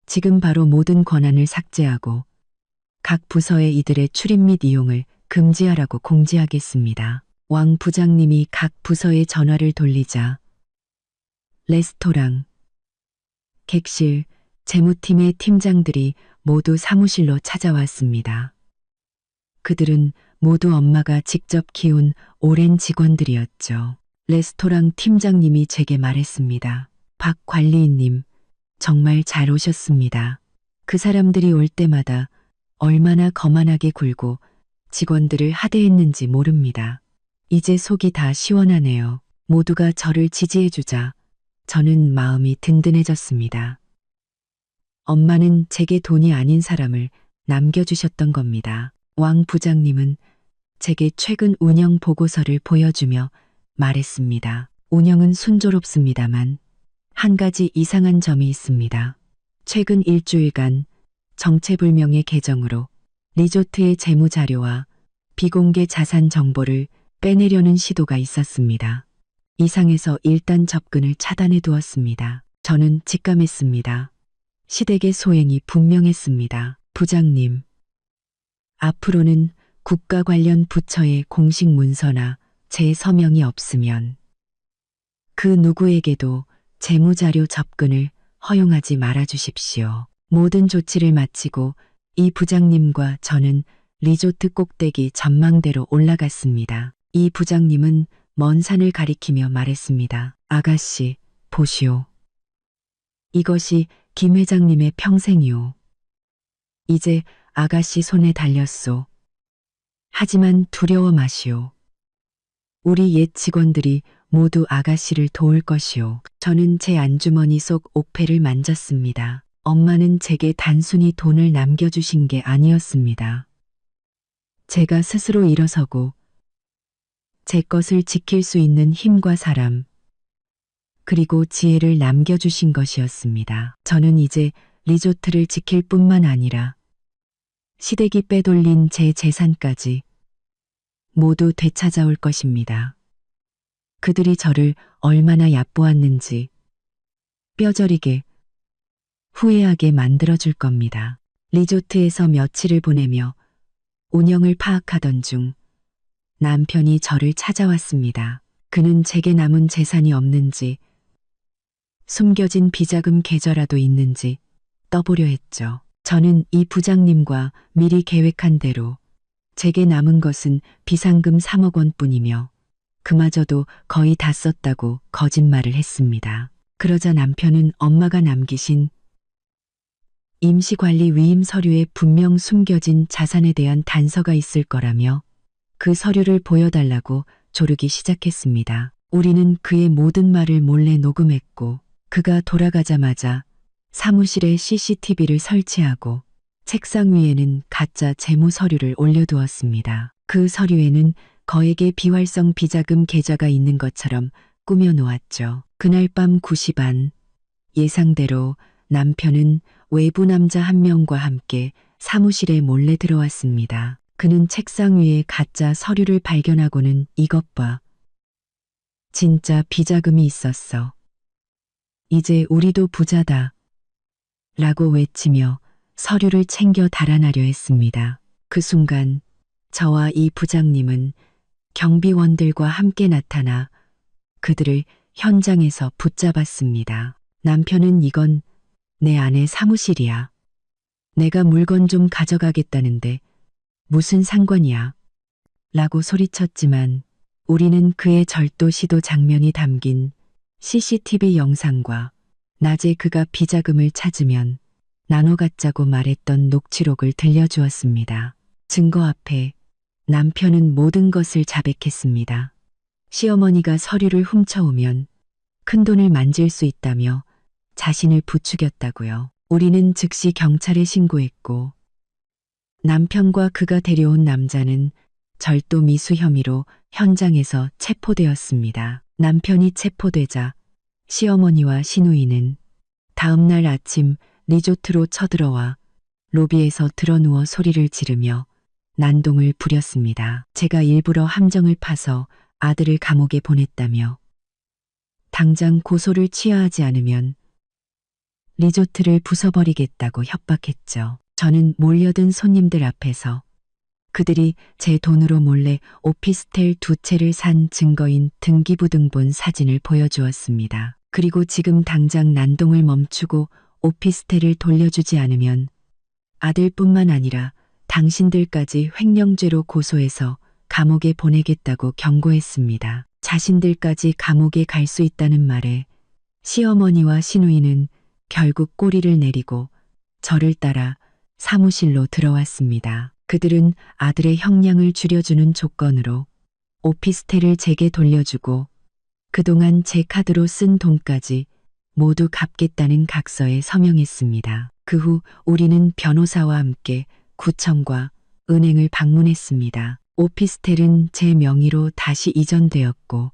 지금 바로 모든 권한을 삭제하고 각 부서에 이들의 출입 및 이용을 금지하라고 공지하겠습니다. 왕 부장님이 각 부서에 전화를 돌리자 레스토랑, 객실, 재무팀의 팀장들이 모두 사무실로 찾아왔습니다. 그들은 모두 엄마가 직접 키운 오랜 직원들이었죠. 레스토랑 팀장님이 제게 말했습니다. 박 관리인님, 정말 잘 오셨습니다. 그 사람들이 올 때마다 얼마나 거만하게 굴고 직원들을 하대했는지 모릅니다. 이제 속이 다 시원하네요. 모두가 저를 지지해주자 저는 마음이 든든해졌습니다. 엄마는 제게 돈이 아닌 사람을 남겨주셨던 겁니다. 왕 부장님은 제게 최근 운영 보고서를 보여주며 말했습니다. 운영은 순조롭습니다만 한 가지 이상한 점이 있습니다. 최근 일주일간 정체불명의 계정으로 리조트의 재무 자료와 비공개 자산 정보를 빼내려는 시도가 있었습니다. 이상해서 일단 접근을 차단해 두었습니다. 저는 직감했습니다. 시댁의 소행이 분명했습니다. 부장님, 앞으로는 국가 관련 부처의 공식 문서나 제 서명이 없으면 그 누구에게도 재무자료 접근을 허용하지 말아 주십시오. 모든 조치를 마치고 이 부장님과 저는 리조트 꼭대기 전망대로 올라갔습니다. 이 부장님은 먼 산을 가리키며 말했습니다. 아가씨, 보시오. 이것이 김 회장님의 평생이오. 이제 아가씨 손에 달렸소. 하지만 두려워 마시오. 우리 옛 직원들이 모두 아가씨를 도울 것이오. 저는 제 안주머니 속 옥패를 만졌습니다. 엄마는 제게 단순히 돈을 남겨주신 게 아니었습니다. 제가 스스로 일어서고 제 것을 지킬 수 있는 힘과 사람, 그리고 지혜를 남겨주신 것이었습니다. 저는 이제 리조트를 지킬 뿐만 아니라 시댁이 빼돌린 제 재산까지 모두 되찾아올 것입니다. 그들이 저를 얼마나 얕보았는지 뼈저리게 후회하게 만들어줄 겁니다. 리조트에서 며칠을 보내며 운영을 파악하던 중 남편이 저를 찾아왔습니다. 그는 제게 남은 재산이 없는지 숨겨진 비자금 계좌라도 있는지 떠보려 했죠. 저는 이 부장님과 미리 계획한 대로 제게 남은 것은 비상금 3억 원뿐이며 그마저도 거의 다 썼다고 거짓말을 했습니다. 그러자 남편은 엄마가 남기신 임시관리 위임 서류에 분명 숨겨진 자산에 대한 단서가 있을 거라며 그 서류를 보여달라고 조르기 시작했습니다. 우리는 그의 모든 말을 몰래 녹음했고 그가 돌아가자마자 사무실에 CCTV를 설치하고 책상 위에는 가짜 재무 서류를 올려두었습니다. 그 서류에는 거액의 비활성 비자금 계좌가 있는 것처럼 꾸며놓았죠. 그날 밤 9시 반 예상대로 남편은 외부 남자 한 명과 함께 사무실에 몰래 들어왔습니다. 그는 책상 위에 가짜 서류를 발견하고는 이것 봐. 진짜 비자금이 있었어. 이제 우리도 부자다. 라고 외치며 서류를 챙겨 달아나려 했습니다. 그 순간 저와 이 부장님은 경비원들과 함께 나타나 그들을 현장에서 붙잡았습니다. 남편은 이건 내 아내 사무실이야. 내가 물건 좀 가져가겠다는데 무슨 상관이야. 라고 소리쳤지만 우리는 그의 절도 시도 장면이 담긴 CCTV 영상과 낮에 그가 비자금을 찾으면 나눠 갖자고 말했던 녹취록을 들려주었습니다. 증거 앞에 남편은 모든 것을 자백했습니다. 시어머니가 서류를 훔쳐오면 큰돈을 만질 수 있다며 자신을 부추겼다고요. 우리는 즉시 경찰에 신고했고 남편과 그가 데려온 남자는 절도 미수 혐의로 현장에서 체포되었습니다. 남편이 체포되자 시어머니와 시누이는 다음날 아침 리조트로 쳐들어와 로비에서 드러누워 소리를 지르며 난동을 부렸습니다. 제가 일부러 함정을 파서 아들을 감옥에 보냈다며 당장 고소를 취하하지 않으면 리조트를 부숴버리겠다고 협박했죠. 저는 몰려든 손님들 앞에서 그들이 제 돈으로 몰래 오피스텔 2채를 산 증거인 등기부등본 사진을 보여주었습니다. 그리고 지금 당장 난동을 멈추고 오피스텔을 돌려주지 않으면 아들뿐만 아니라 당신들까지 횡령죄로 고소해서 감옥에 보내겠다고 경고했습니다. 자신들까지 감옥에 갈 수 있다는 말에 시어머니와 시누이는 결국 꼬리를 내리고 저를 따라 사무실로 들어왔습니다. 그들은 아들의 형량을 줄여주는 조건으로 오피스텔을 제게 돌려주고 그동안 제 카드로 쓴 돈까지 모두 갚겠다는 각서에 서명했습니다. 그 후 우리는 변호사와 함께 구청과 은행을 방문했습니다. 오피스텔은 제 명의로 다시 이전되었고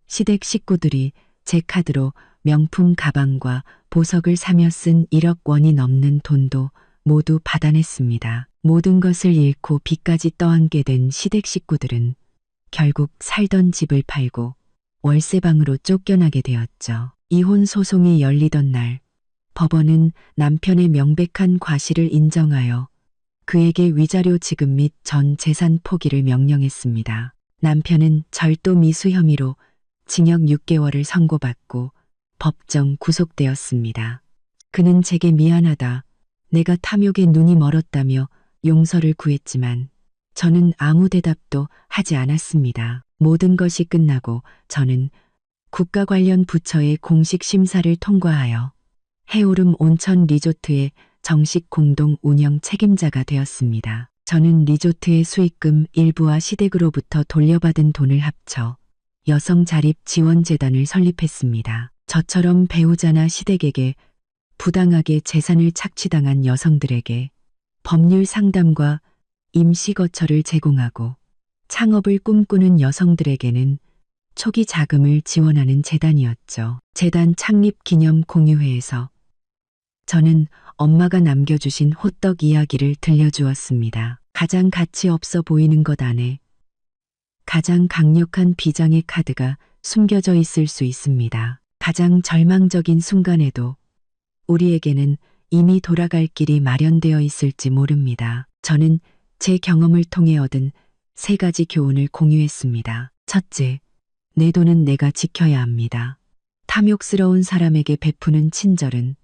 시댁 식구들이 제 카드로 명품 가방과 보석을 사며 쓴 1억 원이 넘는 돈도 모두 받아냈습니다. 모든 것을 잃고 빚까지 떠안게 된 시댁 식구들은 결국 살던 집을 팔고 월세방으로 쫓겨나게 되었죠. 이혼 소송이 열리던 날 법원은 남편의 명백한 과실을 인정하여 그에게 위자료 지급 및 전 재산 포기를 명령했습니다. 남편은 절도 미수 혐의로 징역 6개월을 선고받고 법정 구속되었습니다. 그는 제게 미안하다, 내가 탐욕에 눈이 멀었다며 용서를 구했지만 저는 아무 대답도 하지 않았습니다. 모든 것이 끝나고 저는 국가 관련 부처의 공식 심사를 통과하여 해오름 온천 리조트의 정식 공동 운영 책임자가 되었습니다. 저는 리조트의 수익금 일부와 시댁으로부터 돌려받은 돈을 합쳐 여성 자립 지원재단을 설립했습니다. 저처럼 배우자나 시댁에게 부당하게 재산을 착취당한 여성들에게 법률 상담과 임시거처를 제공하고 창업을 꿈꾸는 여성들에게는 초기 자금을 지원하는 재단이었죠. 재단 창립 기념 공유회에서 저는 엄마가 남겨주신 호떡 이야기를 들려주었습니다. 가장 가치 없어 보이는 것 안에 가장 강력한 비장의 카드가 숨겨져 있을 수 있습니다. 가장 절망적인 순간에도 우리에게는 이미 돌아갈 길이 마련되어 있을지 모릅니다. 저는 제 경험을 통해 얻은 3가지 교훈을 공유했습니다. 첫째, 내 돈은 내가 지켜야 합니다. 탐욕스러운 사람에게 베푸는 친절은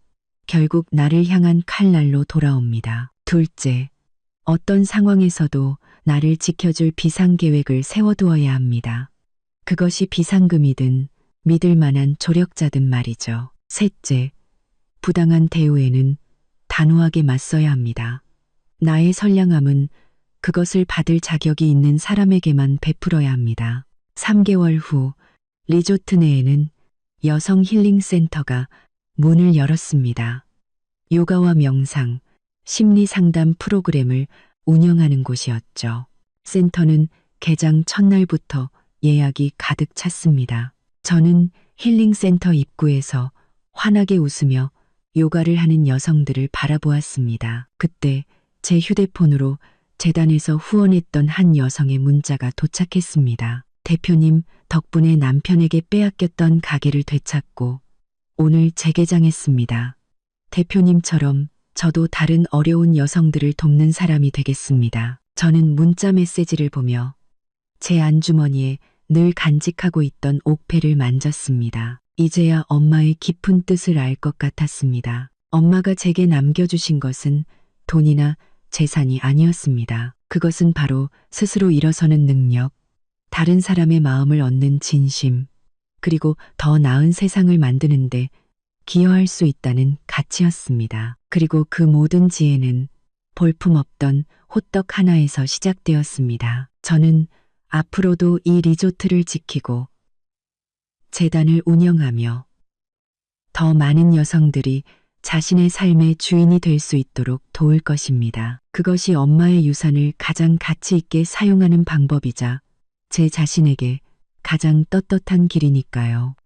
결국 나를 향한 칼날로 돌아옵니다. 둘째, 어떤 상황에서도 나를 지켜줄 비상계획을 세워두어야 합니다. 그것이 비상금이든 믿을 만한 조력자든 말이죠. 셋째, 부당한 대우에는 단호하게 맞서야 합니다. 나의 선량함은 그것을 받을 자격이 있는 사람에게만 베풀어야 합니다. 3개월 후 리조트 내에는 여성 힐링 센터가 문을 열었습니다. 요가와 명상, 심리 상담 프로그램을 운영하는 곳이었죠. 센터는 개장 첫날부터 예약이 가득 찼습니다. 저는 힐링 센터 입구에서 환하게 웃으며 요가를 하는 여성들을 바라보았습니다. 그때 제 휴대폰으로 재단에서 후원했던 한 여성의 문자가 도착했습니다. 대표님 덕분에 남편에게 빼앗겼던 가게를 되찾고 오늘 재개장했습니다. 대표님처럼 저도 다른 어려운 여성들을 돕는 사람이 되겠습니다. 저는 문자 메시지를 보며 제 안주머니에 늘 간직하고 있던 옥패를 만졌습니다. 이제야 엄마의 깊은 뜻을 알 것 같았습니다. 엄마가 제게 남겨주신 것은 돈이나 재산이 아니었습니다. 그것은 바로 스스로 일어서는 능력, 다른 사람의 마음을 얻는 진심, 그리고 더 나은 세상을 만드는데 기여할 수 있다는 가치였습니다. 그리고 그 모든 지혜는 볼품없던 호떡 하나에서 시작되었습니다. 저는 앞으로도 이 리조트를 지키고 재단을 운영하며 더 많은 여성들이 자신의 삶의 주인이 될 수 있도록 도울 것입니다. 그것이 엄마의 유산을 가장 가치 있게 사용하는 방법이자 제 자신에게 가장 떳떳한 길이니까요.